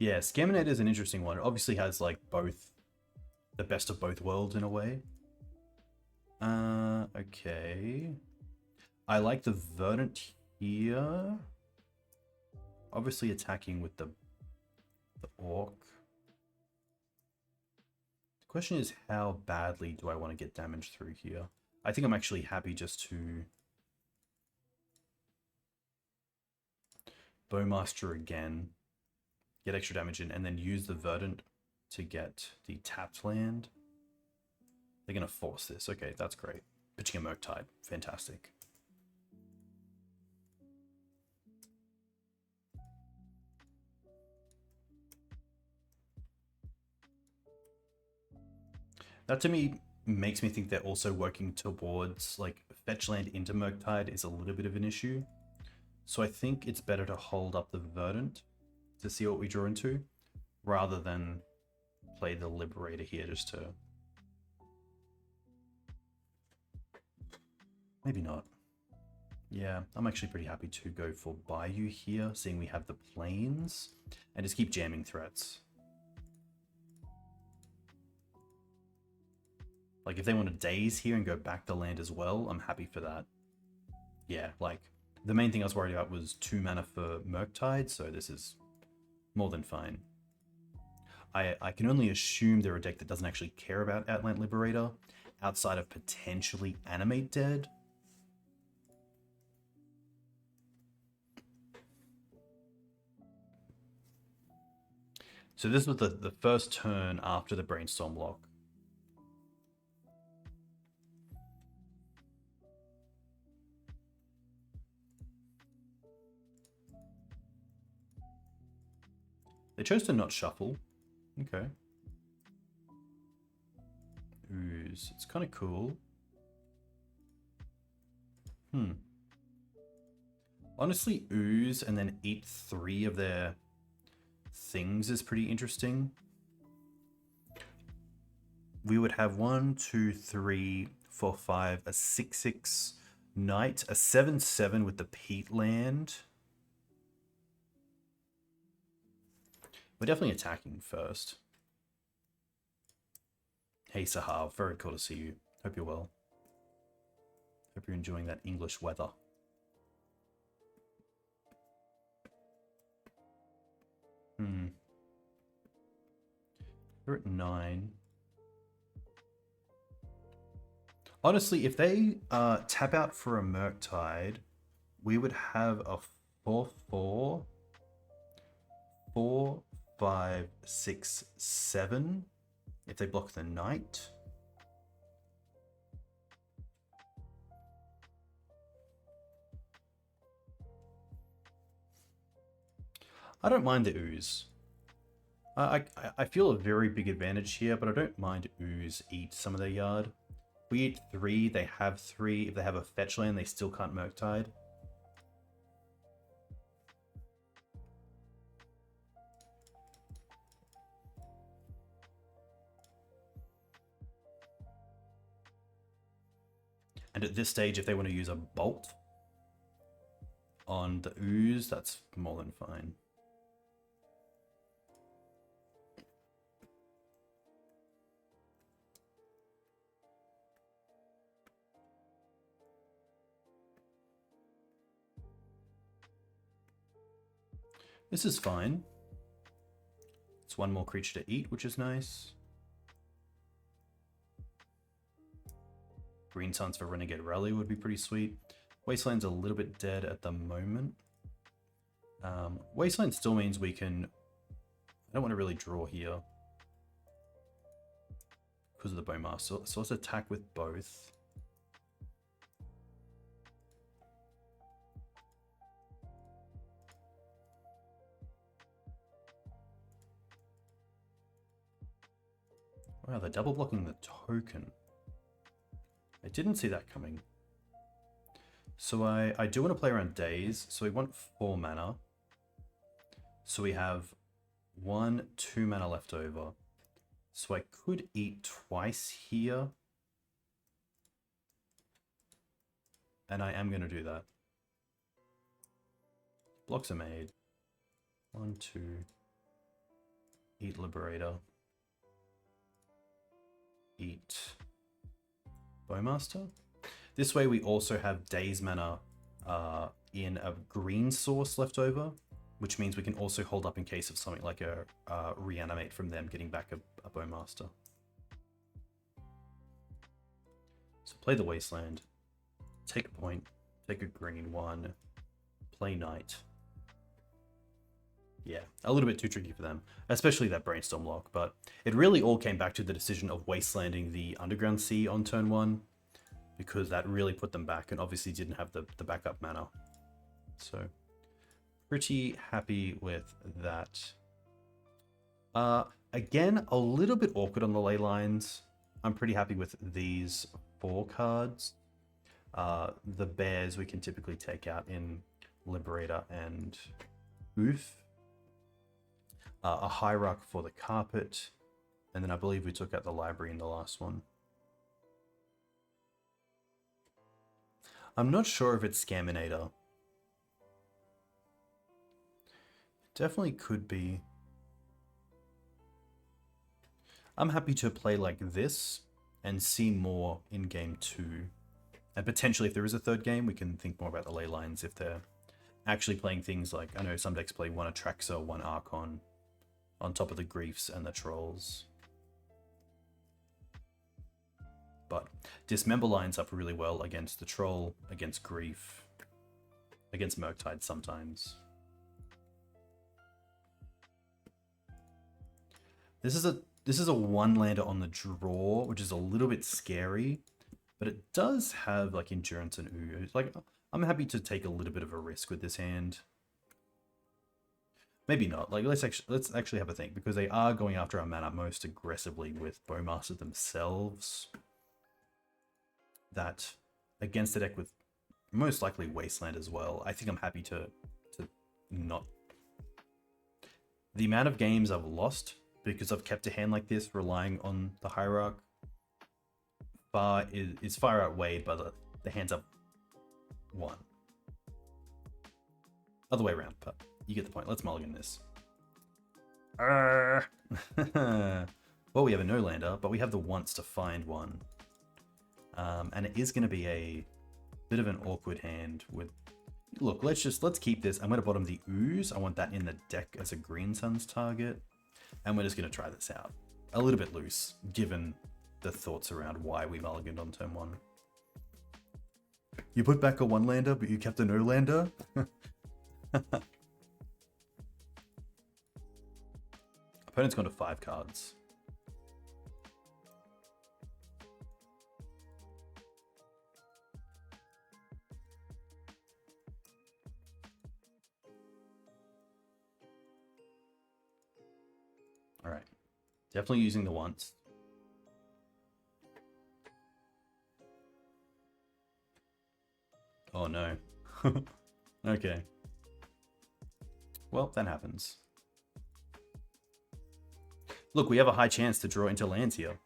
Yeah, Scaminator is an interesting one. It obviously has like the best of both worlds in a way. Okay. I like the Verdant here. Obviously attacking with the Orc. The question is, how badly do I want to get damage through here? I think I'm actually happy just to Bowmaster again, get extra damage in, and then use the Verdant to get the tapped land. They're going to force this. Okay, that's great. Pitching a Murktide. Fantastic. That to me makes me think they're also working towards like fetch land into Murktide is a little bit of an issue. So I think it's better to hold up the Verdant to see what we draw into, rather than play the Liberator here just to... Maybe not. Yeah, I'm actually pretty happy to go for Bayou here, seeing we have the plains, and just keep jamming threats. Like, if they want to daze here and go back the land as well, I'm happy for that. Yeah, like, the main thing I was worried about was 2 mana for Murktide, so this is more than fine. I can only assume they're a deck that doesn't actually care about Outland Liberator, outside of potentially Animate Dead. So this was the first turn after the Brainstorm lock. They chose to not shuffle. Okay. Ooze. It's kind of cool. Honestly, Ooze and then eat 3 of their things is pretty interesting. We would have 1, 2, 3, 4, 5, a 6/6 Knight, a 7/7 with the Peatland. We're definitely attacking first. Hey Sahar, very cool to see you. Hope you're well. Hope you're enjoying that English weather. We're at 9. Honestly, if they tap out for a Murktide, we would have a 4/4, 4, 5, 6, 7 if they block the Knight. I don't mind the Ooze. I feel a very big advantage here, but I don't mind Ooze eat some of their yard. We eat 3, they have 3. If they have a fetch land, they still can't Murktide. And at this stage, if they want to use a Bolt on the Ooze, that's more than fine. This is fine. It's 1 more creature to eat, which is nice. Green Suns for Renegade Rallier would be pretty sweet. Wasteland's a little bit dead at the moment. Wasteland still means we can... I don't want to really draw here because of the Bowmaster. So let's attack with both. Wow, they're double blocking the token. I didn't see that coming. So I do want to play around Daze. So we want 4 mana. So we have 1, 2 mana left over. So I could eat twice here. And I am going to do that. Blocks are made. 1, 2. Eat Liberator. Eat Bowmaster. This way we also have Daze mana in a green source left over, which means we can also hold up in case of something like a reanimate from them getting back a Bowmaster. So play the Wasteland, take a point, take a green one, play Knight. Yeah, a little bit too tricky for them, especially that Brainstorm lock, but it really all came back to the decision of Wastelanding the Underground Sea on turn 1, because that really put them back and obviously didn't have the backup mana. So, pretty happy with that. Again, a little bit awkward on the ley lines. I'm pretty happy with these 4 cards. The bears we can typically take out in Liberator and Ouphe. A Hierarch for the carpet. And then I believe we took out the library in the last one. I'm not sure if it's Scaminator. Definitely could be. I'm happy to play like this and see more in game 2. And potentially if there is a third game, we can think more about the ley lines if they're actually playing things like, I know some decks play one Atraxa, one Archon on top of the Griefs and the Trolls. But Dismember lines up really well against the Troll, against Grief, against Murktide sometimes. This is a one-lander on the draw, which is a little bit scary, but it does have like Endurance and Ooze. Like, I'm happy to take a little bit of a risk with this hand. Maybe not. Like, let's actually have a think, because they are going after our mana most aggressively with Bowmasters themselves. That against the deck with most likely Wasteland as well. I think I'm happy to not. The amount of games I've lost because I've kept a hand like this, relying on the Hierarch, is far outweighed by the hands I've won. Other way around, but you get the point. Let's mulligan this. Well, we have a no-lander, but we have the once to find one. And it is going to be a bit of an awkward hand with... Look, let's keep this. I'm going to bottom the Ooze. I want that in the deck as a Green Sun's target. And we're just going to try this out. A little bit loose, given the thoughts around why we mulliganed on turn 1. You put back a one-lander, but you kept a no-lander? Opponent's gone to 5 cards. All right, definitely using the once. Oh no. Okay. Well, that happens. Look, we have a high chance to draw into lands here.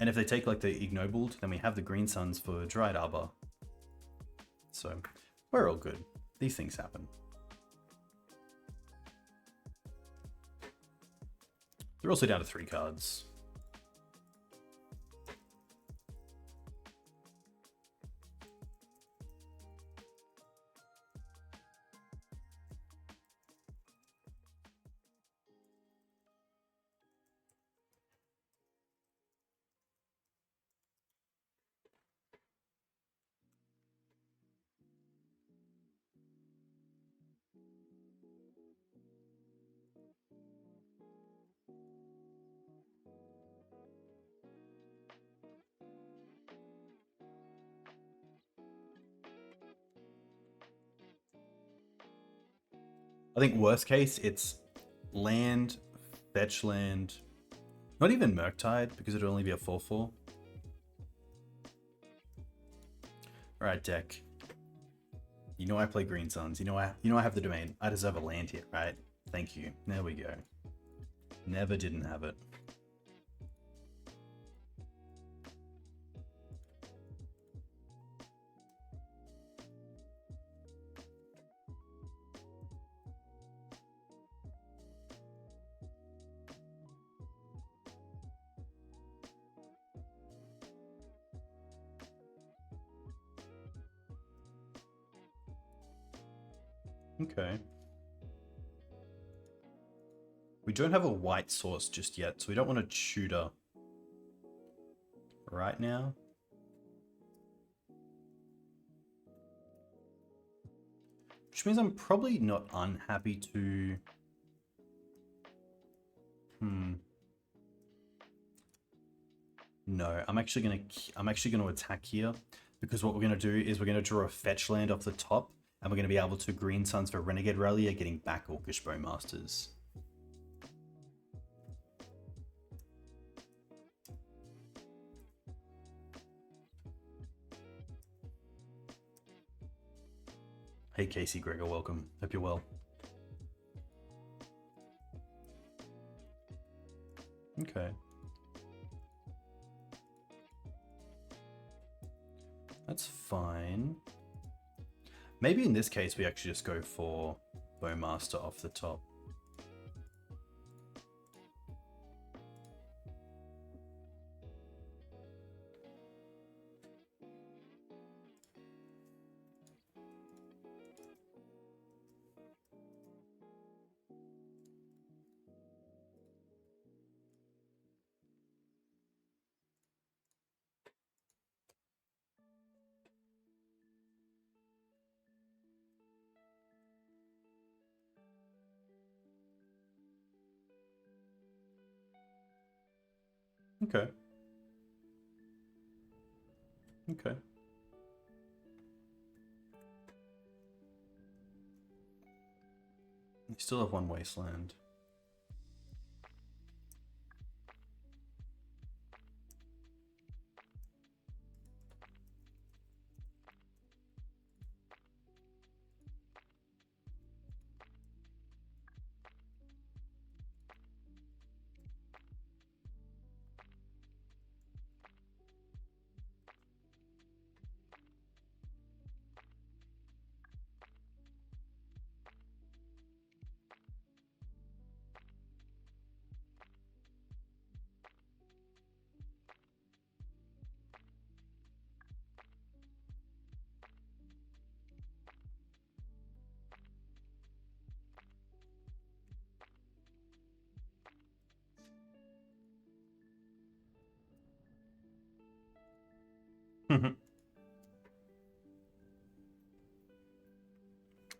And if they take like the Ignobled, then we have the Green Suns for Dryad Arbor. So we're all good. These things happen. They're also down to 3 cards. I think worst case, it's land, fetch land, not even Murktide, because it'll only be a 4/4. Alright, deck. You know I play Green Suns. You know I have the domain. I deserve a land here, right? Thank you. There we go. Never didn't have it. Okay. We don't have a white source just yet, so we don't want to tutor right now. Which means I'm probably not unhappy to... No, I'm actually gonna attack here, because what we're gonna do is we're gonna draw a fetch land off the top, and we're gonna be able to Green Suns for Renegade Rallier, getting back Orcish Bowmasters. Hey Casey Gregor, welcome. Hope you're well. Okay. That's fine. Maybe in this case we actually just go for Bowmaster off the top. Okay. Okay. You still have one Wasteland.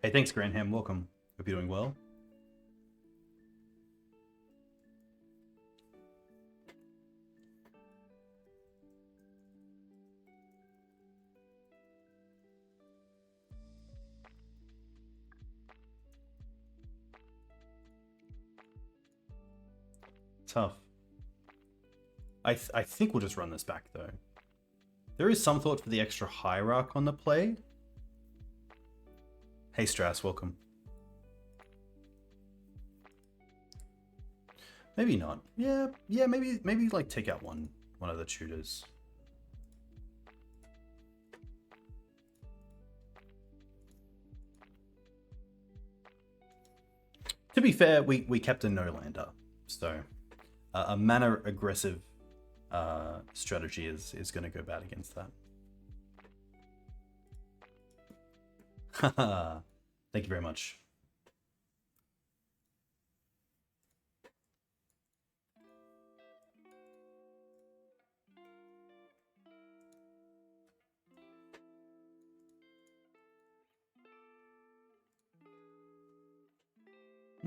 Hey, thanks, Granham. Welcome. Hope you're doing well. Tough. I think we'll just run this back, though. There is some thought for the extra Hierarch on the play. Hey, Strass, welcome. Maybe not. Yeah, maybe like take out one of the tutors. To be fair, we kept a no-lander, so a mana aggressive strategy is going to go bad against that. Haha, thank you very much.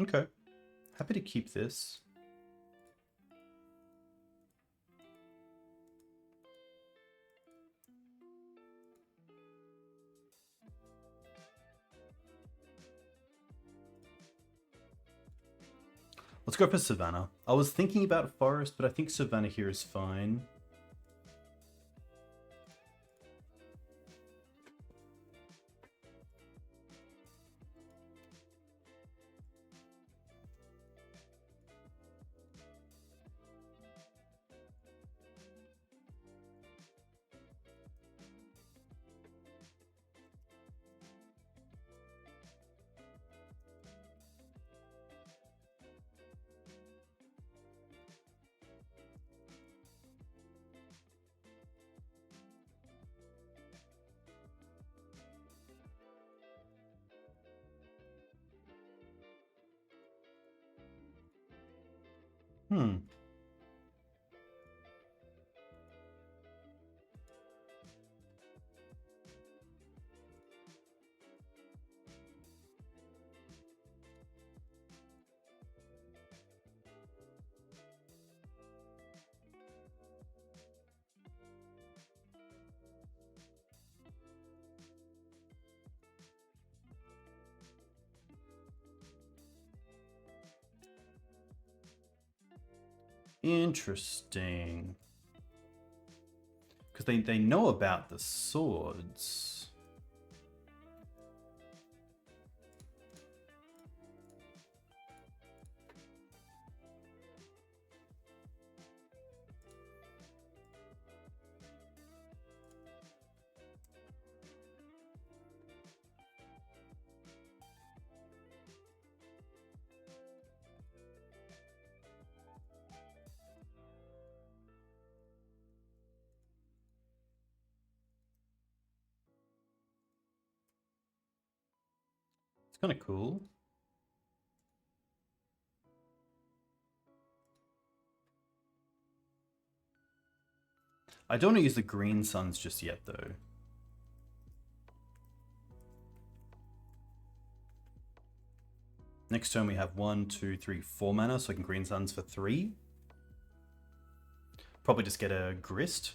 Okay, happy to keep this. Let's go for Savannah. I was thinking about Forest, but I think Savannah here is fine. Interesting. Because they know about the swords. Kind of cool. I don't want to use the green suns just yet, though. Next turn we have 1, 2, 3, 4 mana, so I can green suns for 3. Probably just get a grist.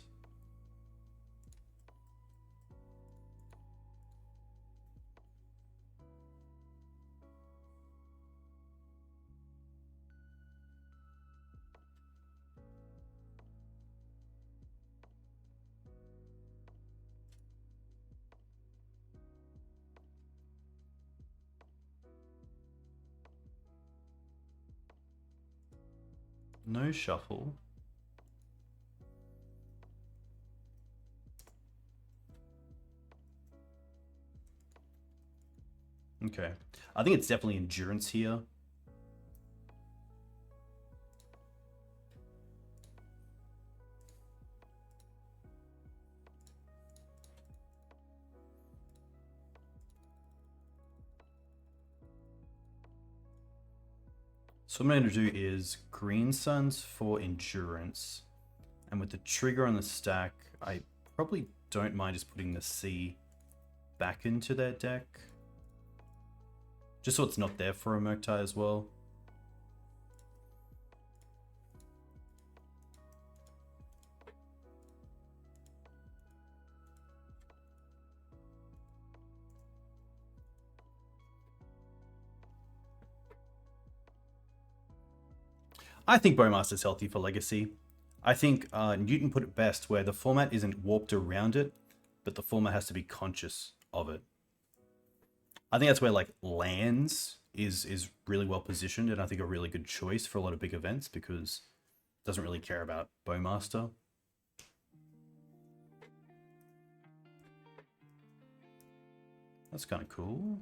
No shuffle. Okay. I think it's definitely endurance here. So what I'm going to do is green suns for endurance. And with the trigger on the stack, I probably don't mind just putting the C back into their deck. Just so it's not there for a Murktide as well. I think Bowmaster's healthy for Legacy. I think Newton put it best where the format isn't warped around it, but the format has to be conscious of it. I think that's where like lands is really well positioned, and I think a really good choice for a lot of big events because it doesn't really care about Bowmaster. That's kind of cool.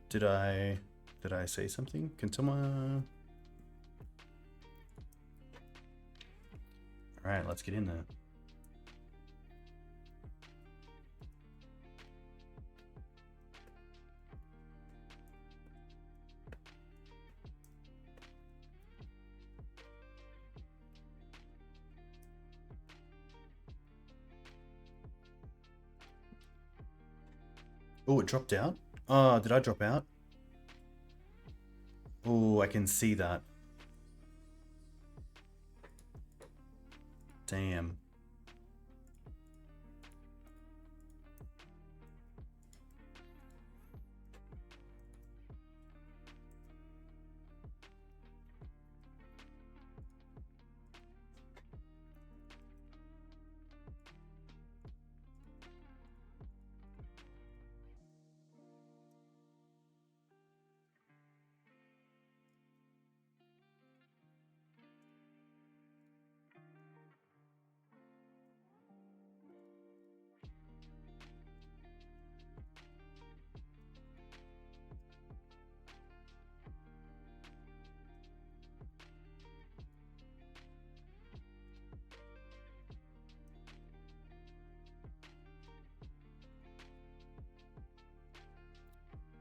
Did I say something? Can someone... Alright, let's get in there. Oh, it dropped out? Oh, did I drop out? Oh, I can see that. Damn.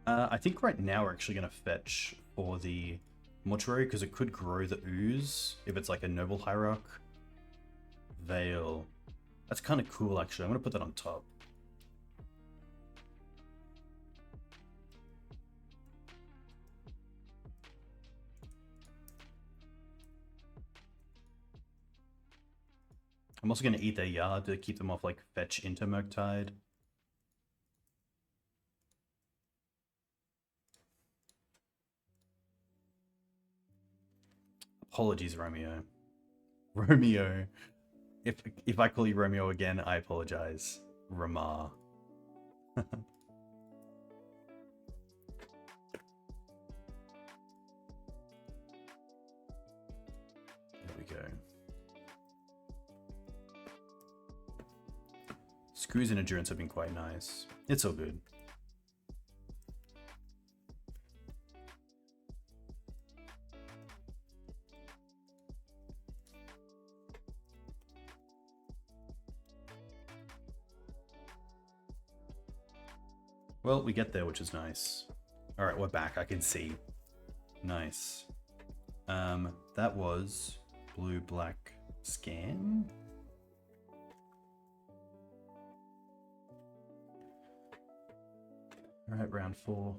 I think right now we're actually going to fetch for the Mortuary because it could grow the Ooze if it's like a Noble Hierarch. Veil. That's kind of cool actually. I'm going to put that on top. I'm also going to eat their yard to keep them off like fetch into Murktide. Apologies, Romeo. Romeo. If I call you Romeo again, I apologize. Ramar. There we go. Screws and endurance have been quite nice. It's all good. Well, we get there, which is nice. All right, we're back. I can see. Nice. That was blue-black scan. All right, round 4.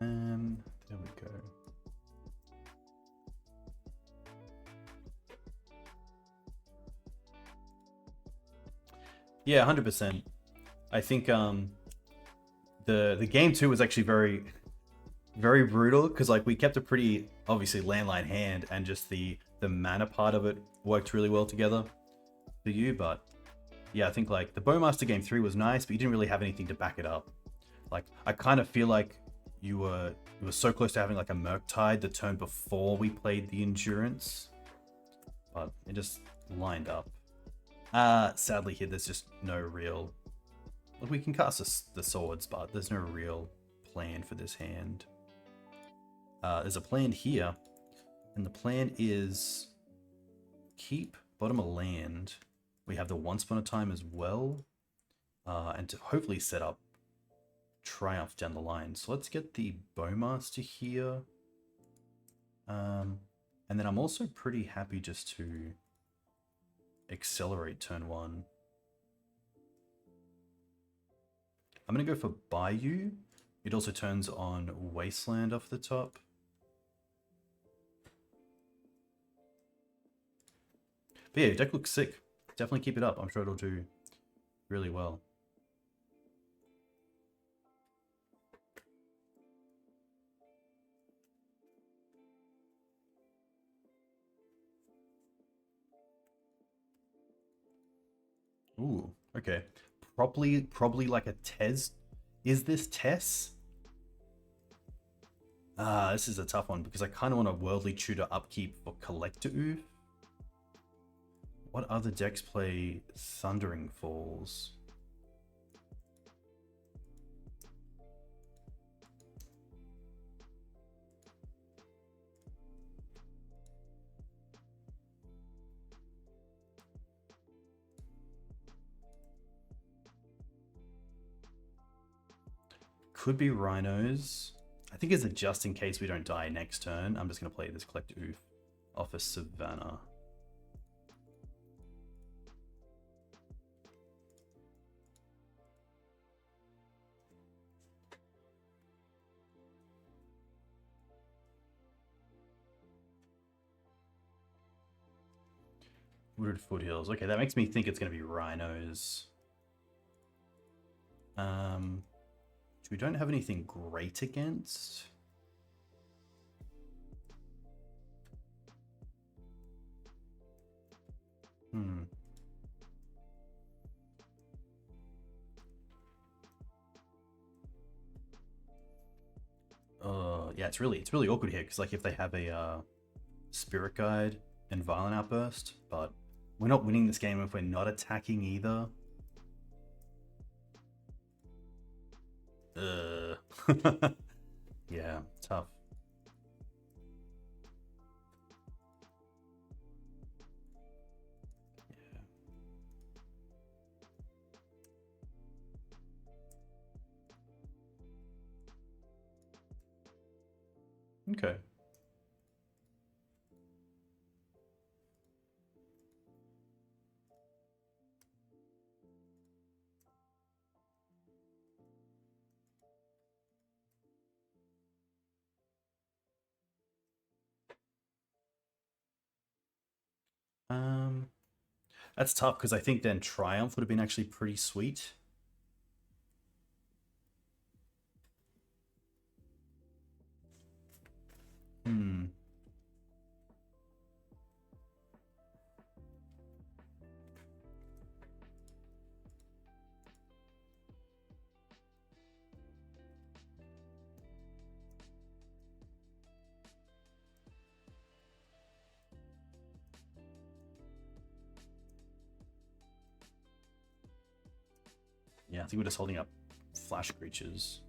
There we go. Yeah, 100%. I think the game 2 was actually very brutal because like we kept a pretty obviously landline hand, and just the mana part of it worked really well together for you. But yeah, I think like the Bowmaster game 3 was nice, but you didn't really have anything to back it up. Like I kind of feel like you were so close to having like a Murktide the turn before we played the Endurance, but it just lined up. Sadly here there's just no real, like we can cast the swords, but there's no real plan for this hand. There's a plan here, and the plan is keep bottom of land. We have the Once Upon a Time as well, and to hopefully set up Triumph down the line. So let's get the Bowmaster here. And then I'm also pretty happy just to accelerate turn 1. I'm going to go for Bayou. It also turns on Wasteland off the top. But yeah, deck looks sick. Definitely keep it up. I'm sure it'll do really well. Ooh, okay. Probably like a Tez. Is this Tess? This is a tough one because I kind of want a Worldly Tutor upkeep for Collector Ouphe. What other decks play Thundering Falls? Could be Rhinos. I think it's a just in case we don't die next turn. I'm just going to play this Collector Ouphe off of Savannah. Wooded Foothills. Okay, that makes me think it's going to be Rhinos. We don't have anything great against. Yeah, it's really awkward here because like if they have a Spirit Guide and Violent Outburst, but we're not winning this game if we're not attacking either. Yeah, tough. Yeah. Okay. That's tough because I think then Triumph would have been actually pretty sweet. Yeah, I think we're just holding up flash creatures.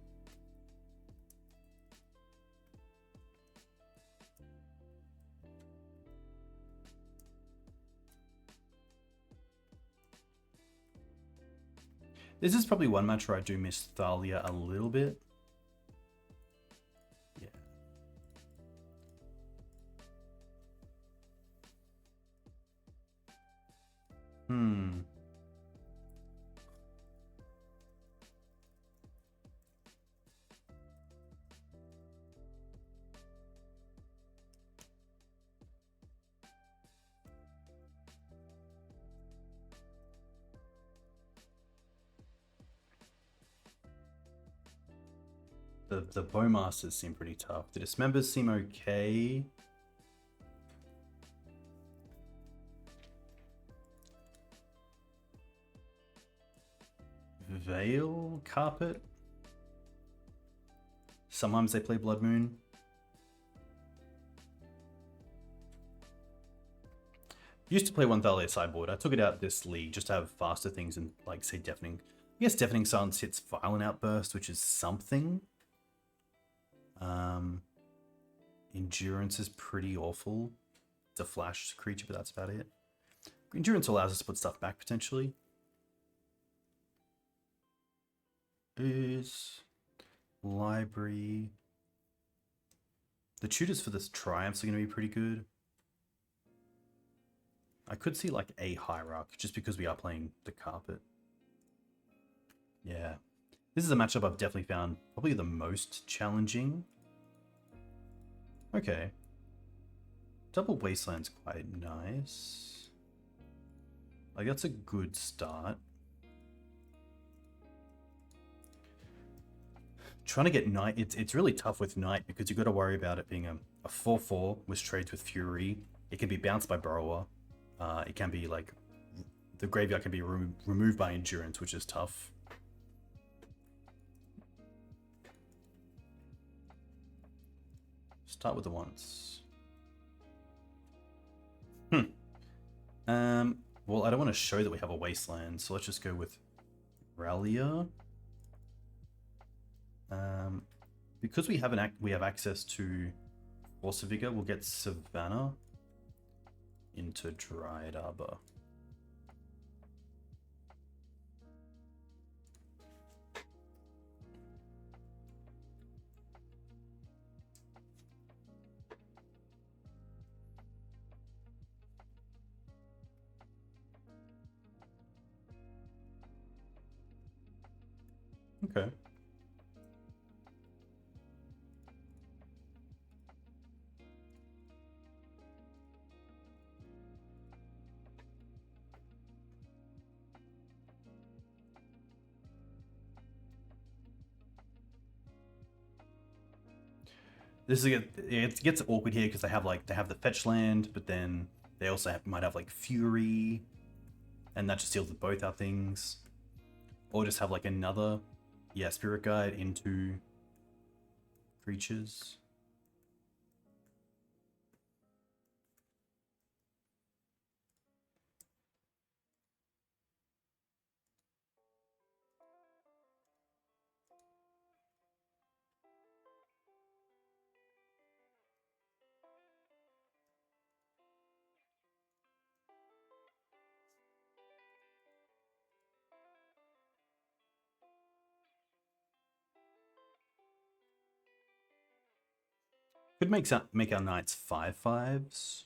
This is probably one match where I do miss Thalia a little bit. Yeah. The Bowmasters seem pretty tough. The Dismembers seem okay. Veil Carpet. Sometimes they play Blood Moon. Used to play one Thalia sideboard. I took it out this league just to have faster things and, like, say, Deafening. I guess Deafening Silence hits Violent Outburst, which is something. Endurance is pretty awful. It's a flash creature, but that's about it. Endurance allows us to put stuff back, potentially. Ooze. Library. The tutors for this Triumphs are going to be pretty good. I could see like a Hierarch, just because we are playing the Carpet. Yeah. This is a matchup I've definitely found probably the most challenging. Okay. Double Wasteland's quite nice. Like, that's a good start. Trying to get Knight, it's really tough with Knight because you've got to worry about it being a 4/4, which trades with Fury. It can be bounced by Burrower. It can be like, the graveyard can be removed by Endurance, which is tough. Start with the ones. Well, I don't want to show that we have a Wasteland, so let's just go with Rallier. Because we have access to Force of Vigor, we'll get Savannah into Dryad Arbor. Okay. It gets awkward here because they have the fetch land, but then they also might have like Fury, and that just deals with both our things, or just have like another Spirit Guide into creatures. Could make our knights 5/5s.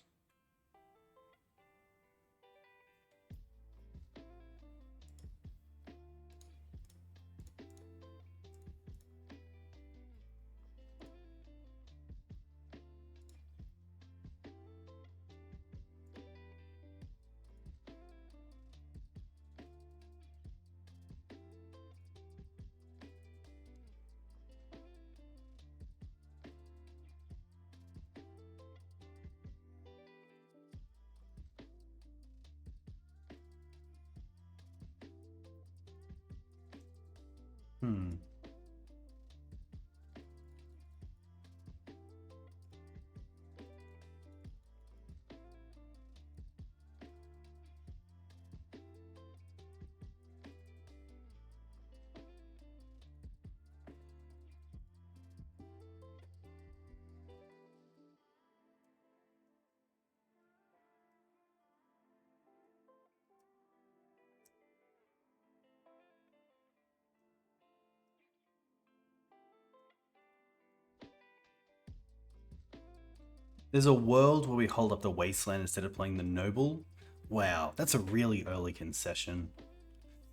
There's a world where we hold up the Wasteland instead of playing the Noble. Wow, that's a really early concession.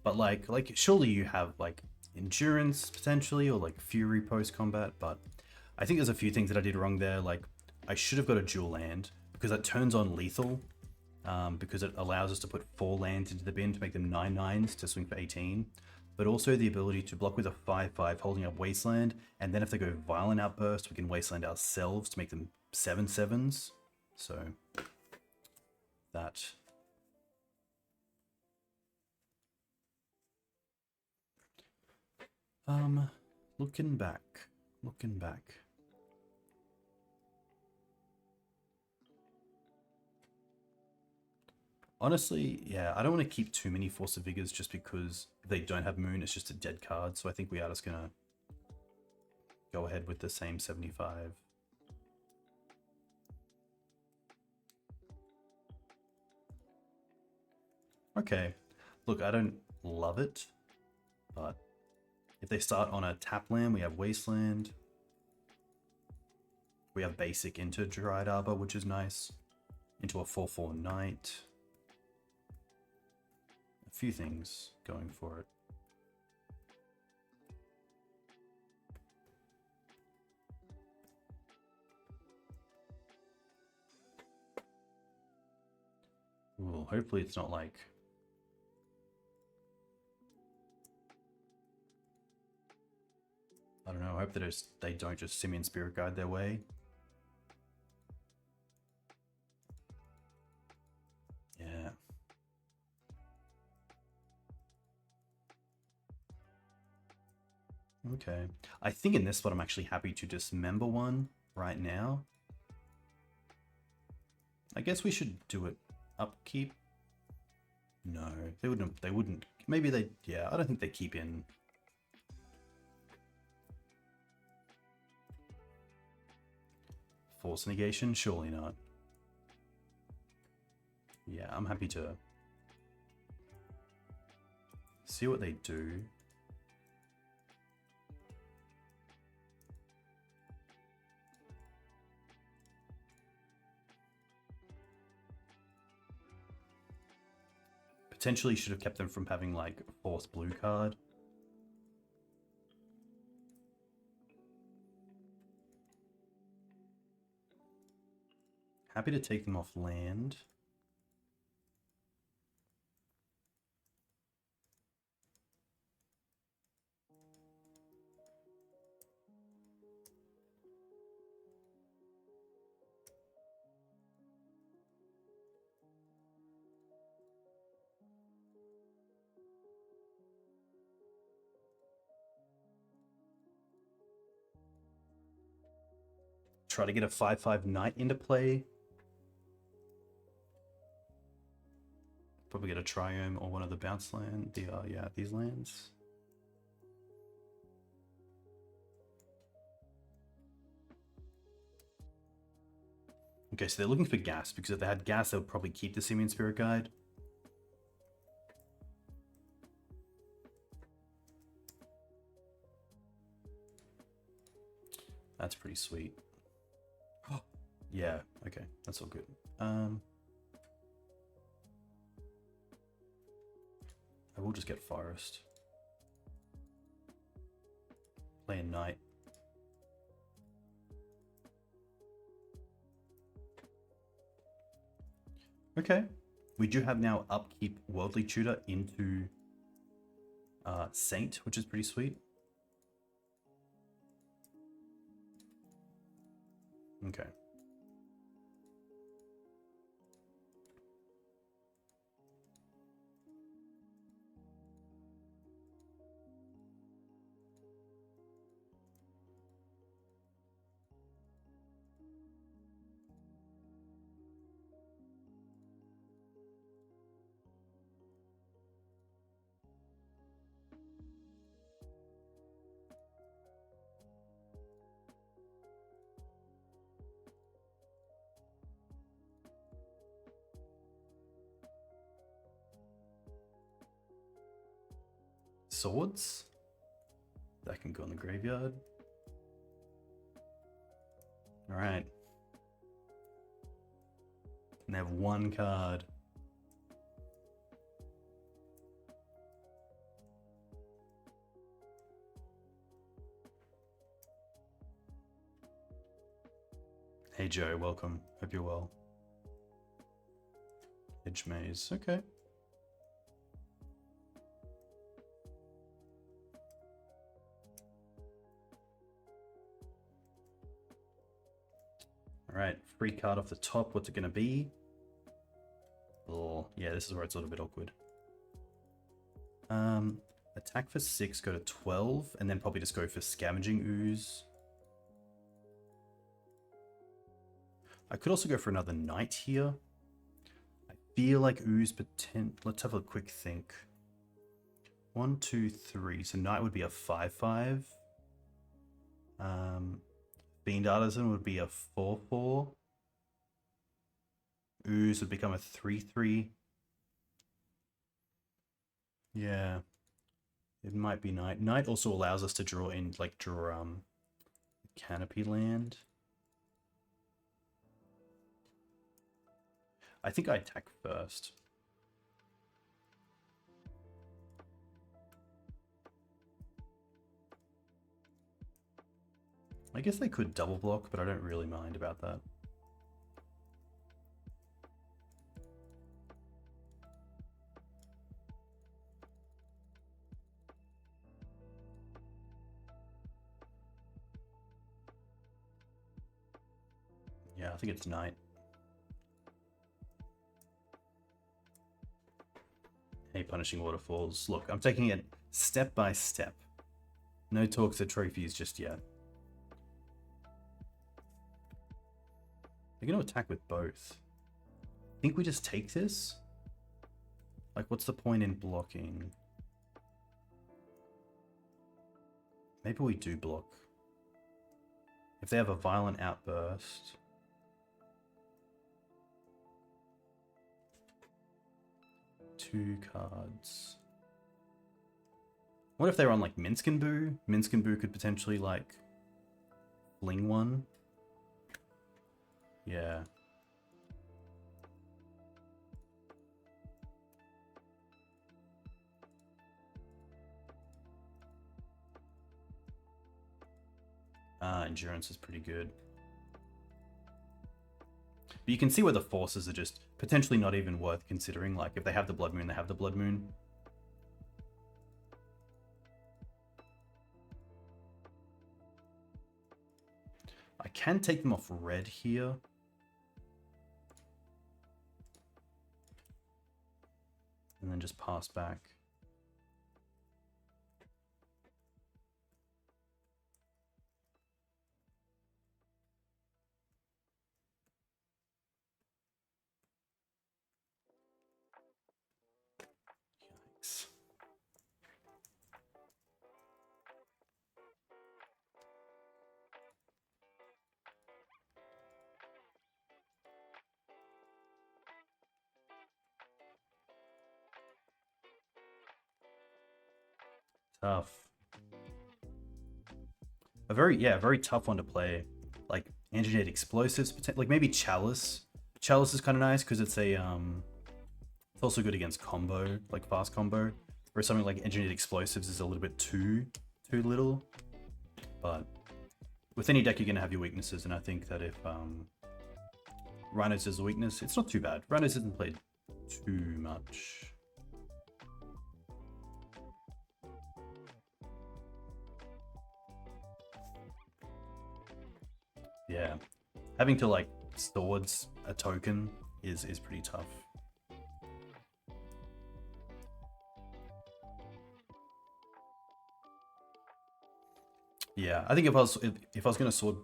But like surely you have like endurance potentially, or like fury post combat. But I think there's a few things that I did wrong there. Like I should have got a dual land because that turns on lethal, because it allows us to put 4 lands into the bin to make them 9/9s to swing for 18. But also the ability to block with a 5/5 holding up Wasteland, and then if they go Violent Outburst, we can Wasteland ourselves to make them 7/7s. So that. Looking back. Honestly, yeah, I don't want to keep too many Force of Vigors just because if they don't have Moon, it's just a dead card. So I think we are just gonna go ahead with the same 75. Okay, look, I don't love it, but if they start on a tap land, we have Wasteland. We have basic into Dryad Arbor, which is nice. Into a 4/4 Knight. A few things going for it. Ooh, hopefully it's not like... I don't know, I hope that they don't just Simian Spirit Guide their way. Yeah. Okay. I think in this spot I'm actually happy to dismember one right now. I guess we should do it upkeep. No, they wouldn't. Maybe they, yeah, I don't think they keep in. Force negation? Surely not. Yeah, I'm happy to see what they do. Potentially should have kept them from having like fourth blue card. Happy to take them off land. Try to get a 5/5 Knight into play. Probably get a Triome or one of the bounce land. Yeah, these lands. Okay, so they're looking for gas, because if they had gas, they would probably keep the Simian Spirit Guide. That's pretty sweet. Yeah, okay, that's all good. I will just get Forest. Play a Knight. Okay, we do have now upkeep Worldly Tutor into Saint, which is pretty sweet. Okay. Swords that can go in the graveyard. All right, And they have one card. Hey Joe, welcome. Hope you're well. Edge Maze, okay. Alright, free card off the top. What's it going to be? Oh, yeah, this is where it's a little bit awkward. Attack for 6, go to 12, and then probably just go for Scavenging Ooze. I could also go for another Knight here. I feel like Ooze let's have a quick think. 1, 2, 3. So Knight would be a 5/5. Fiend Artisan would be a 4/4. Ooze would become a 3/3. Yeah. It might be Knight. Knight also allows us to draw Canopy Land. I think I attack first. I guess they could double block, but I don't really mind about that. Yeah, I think it's Knight. Hey, Punishing Waterfalls. Look, I'm taking it step by step. No talks of trophies just yet. They're going to attack with both. I think we just take this? Like, what's the point in blocking? Maybe we do block. If they have a Violent Outburst... 2 cards. What if they were on like Minsk and Boo? Minsk and Boo could potentially like fling one. Yeah. Endurance is pretty good. But you can see where the forces are just potentially not even worth considering. Like, if they have the Blood Moon, they have the Blood Moon. I can take them off red here. And then just pass back. Yikes. Tough. Very tough one to play. Like Engineered Explosives, like maybe Chalice. Chalice is kind of nice because it's a it's also good against combo, like fast combo. Whereas something like Engineered Explosives is a little bit too little. But with any deck, you're gonna have your weaknesses, and I think that if Rhinos is a weakness, it's not too bad. Rhinos isn't played too much. Yeah, having to like swords a token is pretty tough. Yeah, I think if I was going to sword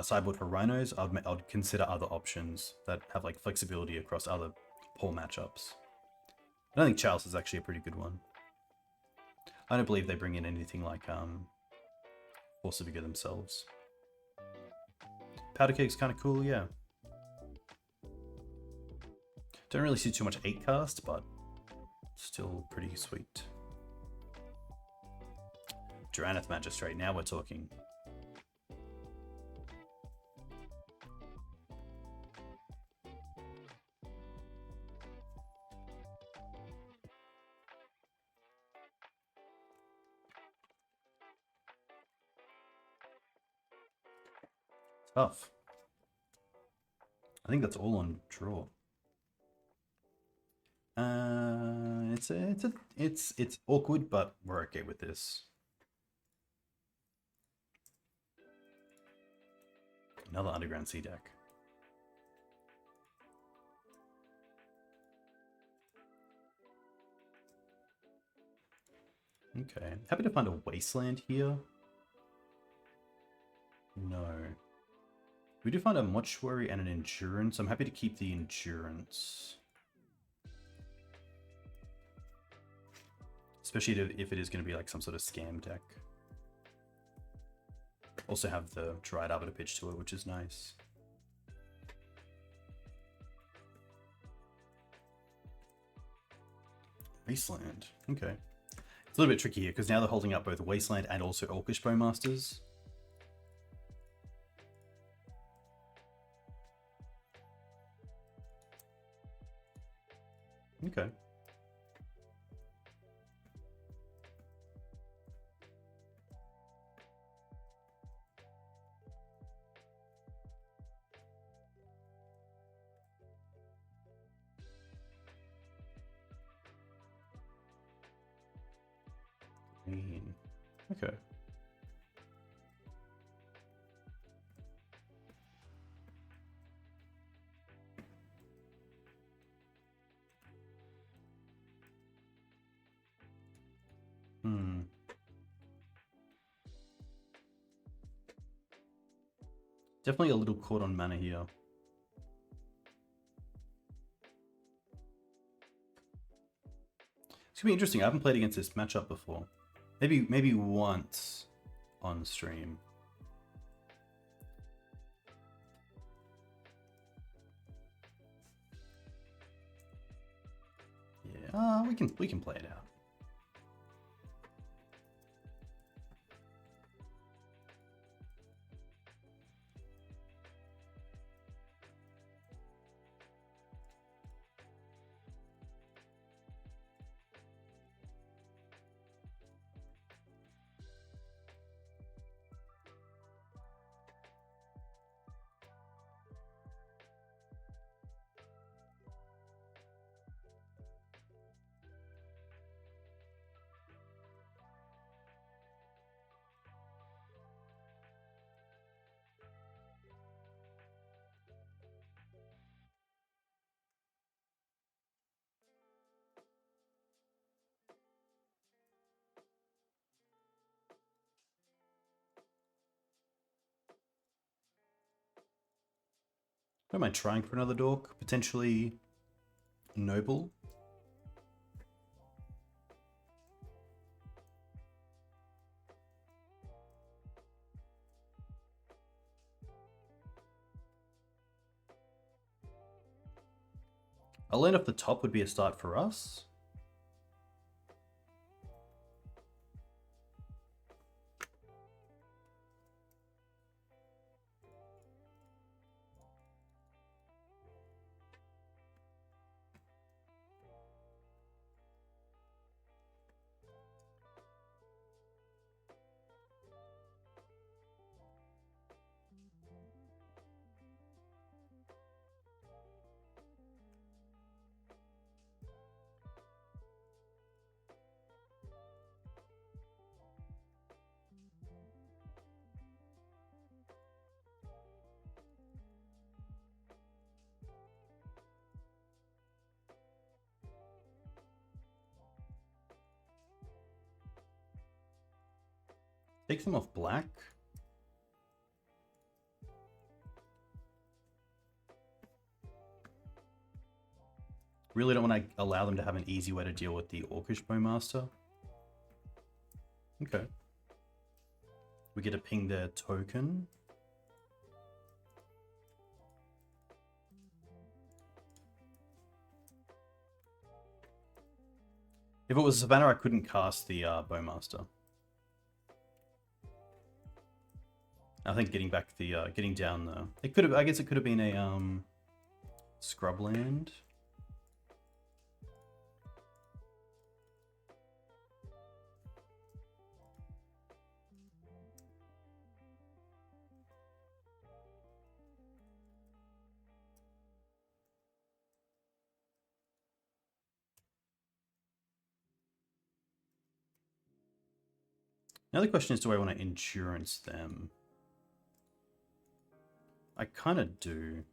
sideboard for Rhinos, I'd consider other options that have like flexibility across other poor matchups. I don't think Chalice is actually a pretty good one. I don't believe they bring in anything like Force of Vigor themselves. Powder Cake's kind of cool, yeah. Don't really see too much 8 cast, but still pretty sweet. Drannith Magistrate, now we're talking. Tough. I think that's all on draw. It's awkward, but we're okay with this. Another Underground Sea deck. Okay, happy to find a Wasteland here. No. We do find a Mortuary and an Endurance. I'm happy to keep the Endurance. Especially if it is going to be like some sort of scam deck. Also have the Dryad Arbor to pitch to it, which is nice. Wasteland. Okay. It's a little bit tricky here because now they're holding up both Wasteland and also Orcish Bowmasters. Okay. Okay. Definitely a little caught on mana here. It's gonna be interesting. I haven't played against this matchup before. Maybe once on stream. Yeah, we can play it out. Don't mind trying for another dork. Potentially Noble. A land off the top would be a start for us. Take them off black. Really don't want to allow them to have an easy way to deal with the Orcish Bowmaster. Okay. We get to ping their token. If it was Savannah, I couldn't cast the Bowmaster. I think getting back the getting down the it could have I guess it could have been a Scrubland. Now the question is, do I want to endurance them? I kind of do.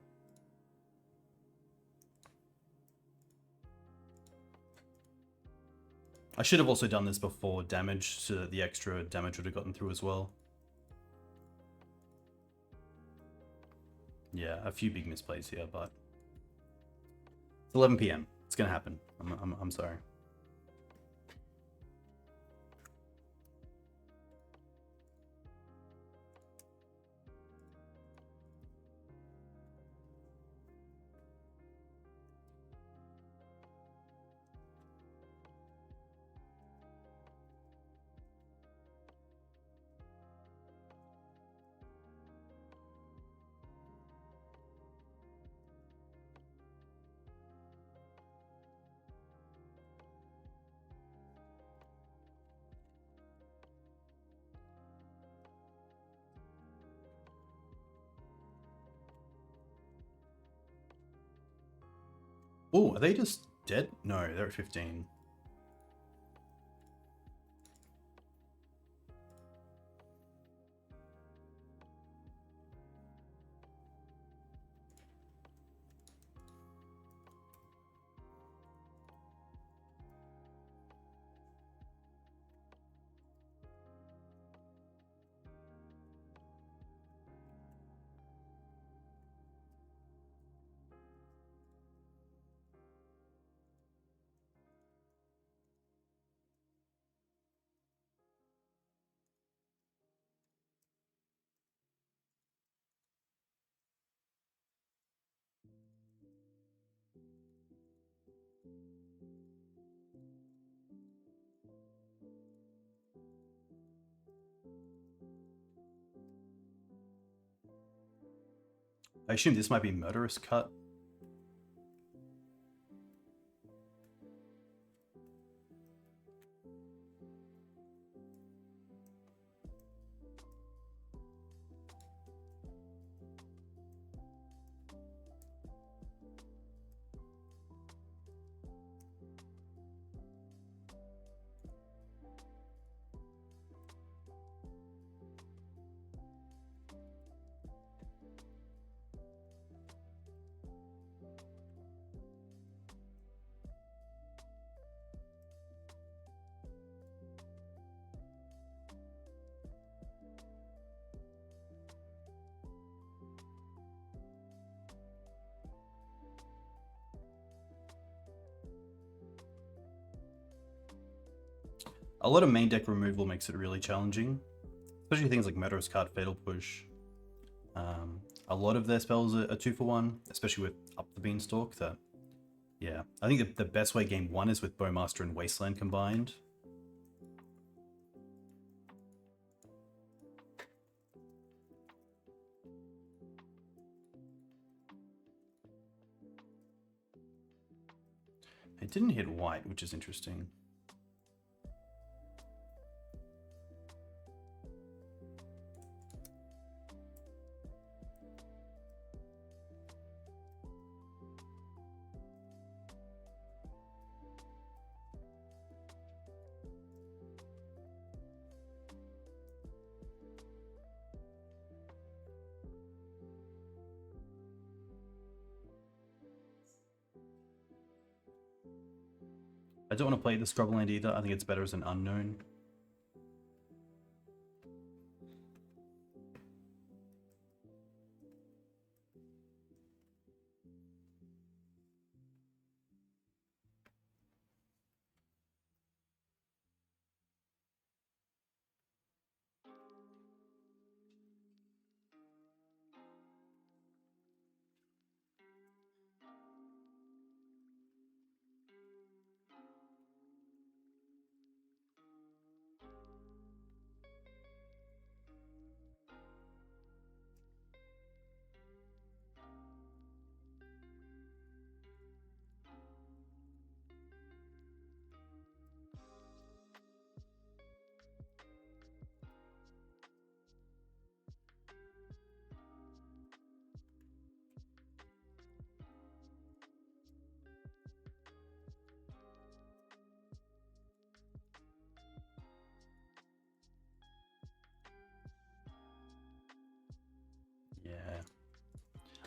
I should have also done this before damage, so that the extra damage would have gotten through as well. Yeah, a few big misplays here, but it's 11 PM. It's gonna happen. I'm sorry. Oh, are they just dead? No, they're at 15. I assume this might be Murderous Cut. A lot of main deck removal makes it really challenging, especially things like Murderous Cut, Fatal Push. A lot of their spells are 2-for-1, especially with Up the Beanstalk. That, yeah, I think the best way game 1 is with Bowmaster and Wasteland combined. It didn't hit white, which is interesting. I don't want to play the Scrubland either. I think it's better as an unknown.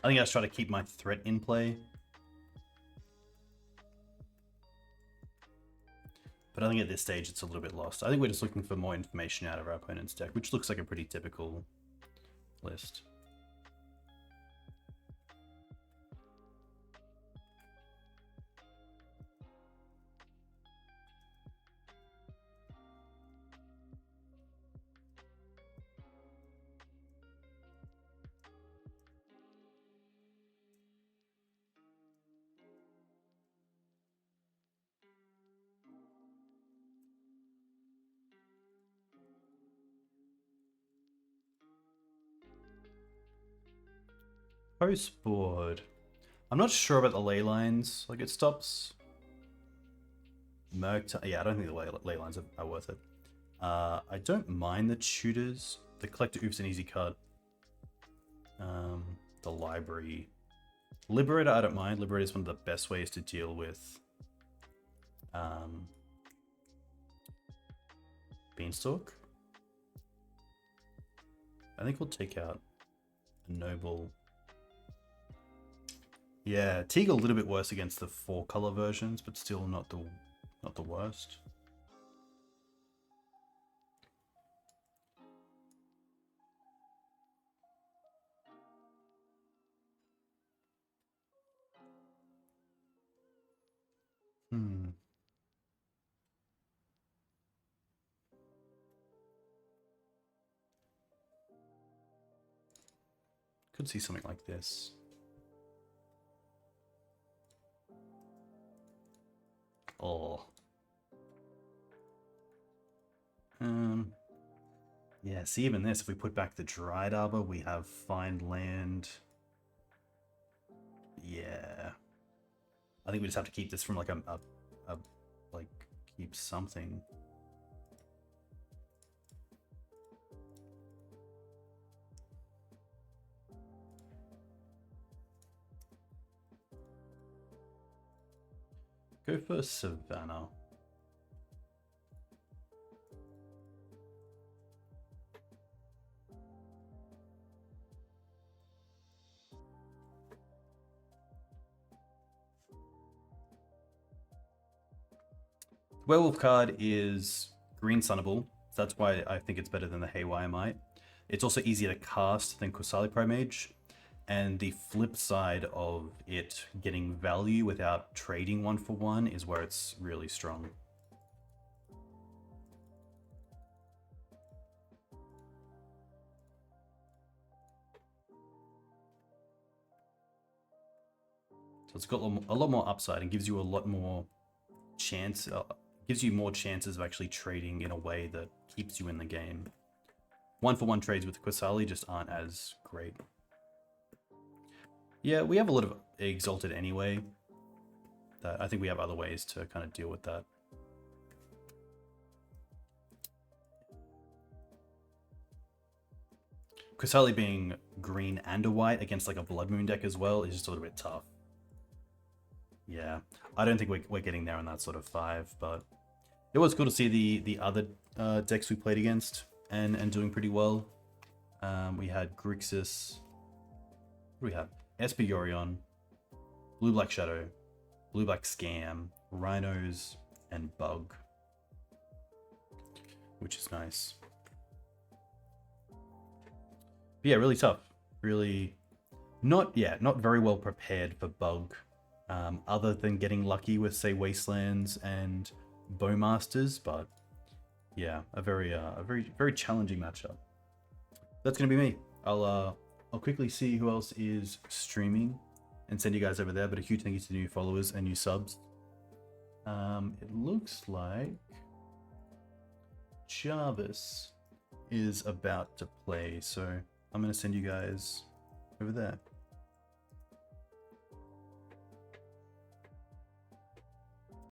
I think I was trying to keep my threat in play. But I think at this stage it's a little bit lost. I think we're just looking for more information out of our opponent's deck, which looks like a pretty typical list. Post board. I'm not sure about the ley lines. Like, it stops Merc. Yeah, I don't think the ley lines are worth it. I don't mind the tutors. The Collector Ouphe's an easy cut. The library. Liberator, I don't mind. Liberator is one of the best ways to deal with Beanstalk. I think we'll take out a Noble. Yeah, Teague a little bit worse against the 4-color versions, but still not the worst. Could see something like this. Oh. Yeah, see, even this, if we put back the Dryad Arbor, we have Find Land. Yeah. I think we just have to keep this from like like keep something. Go for Savannah. Werewolf card is green sunnable, so that's why I think it's better than the Haywire Might. It's also easier to cast than Kusali Primage, and the flip side of it getting value without trading 1-for-1 is where it's really strong. So it's got a lot more upside and gives you a lot more chance. Gives you more chances of actually trading in a way that keeps you in the game. 1-for-1 trades with Kusali just aren't as great. Yeah, we have a lot of Exalted anyway. That I think we have other ways to kind of deal with that. Kusali being green and a white against like a Blood Moon deck as well is just a little bit tough. Yeah, I don't think we're getting there on that sort of 5, but it was cool to see the other decks we played against and doing pretty well. We had Grixis. What do we have? Esper Yorion, Blue-Black Shadow, Blue-Black Scam, Rhinos, and Bug, which is nice. But yeah, really tough. Really not very well prepared for Bug. Other than getting lucky with, say, Wastelands and Bowmasters, but yeah, a very challenging matchup. That's gonna be me. I'll quickly see who else is streaming and send you guys over there. But a huge thank you to new followers and new subs. It looks like Jarvis is about to play, so I'm gonna send you guys over there.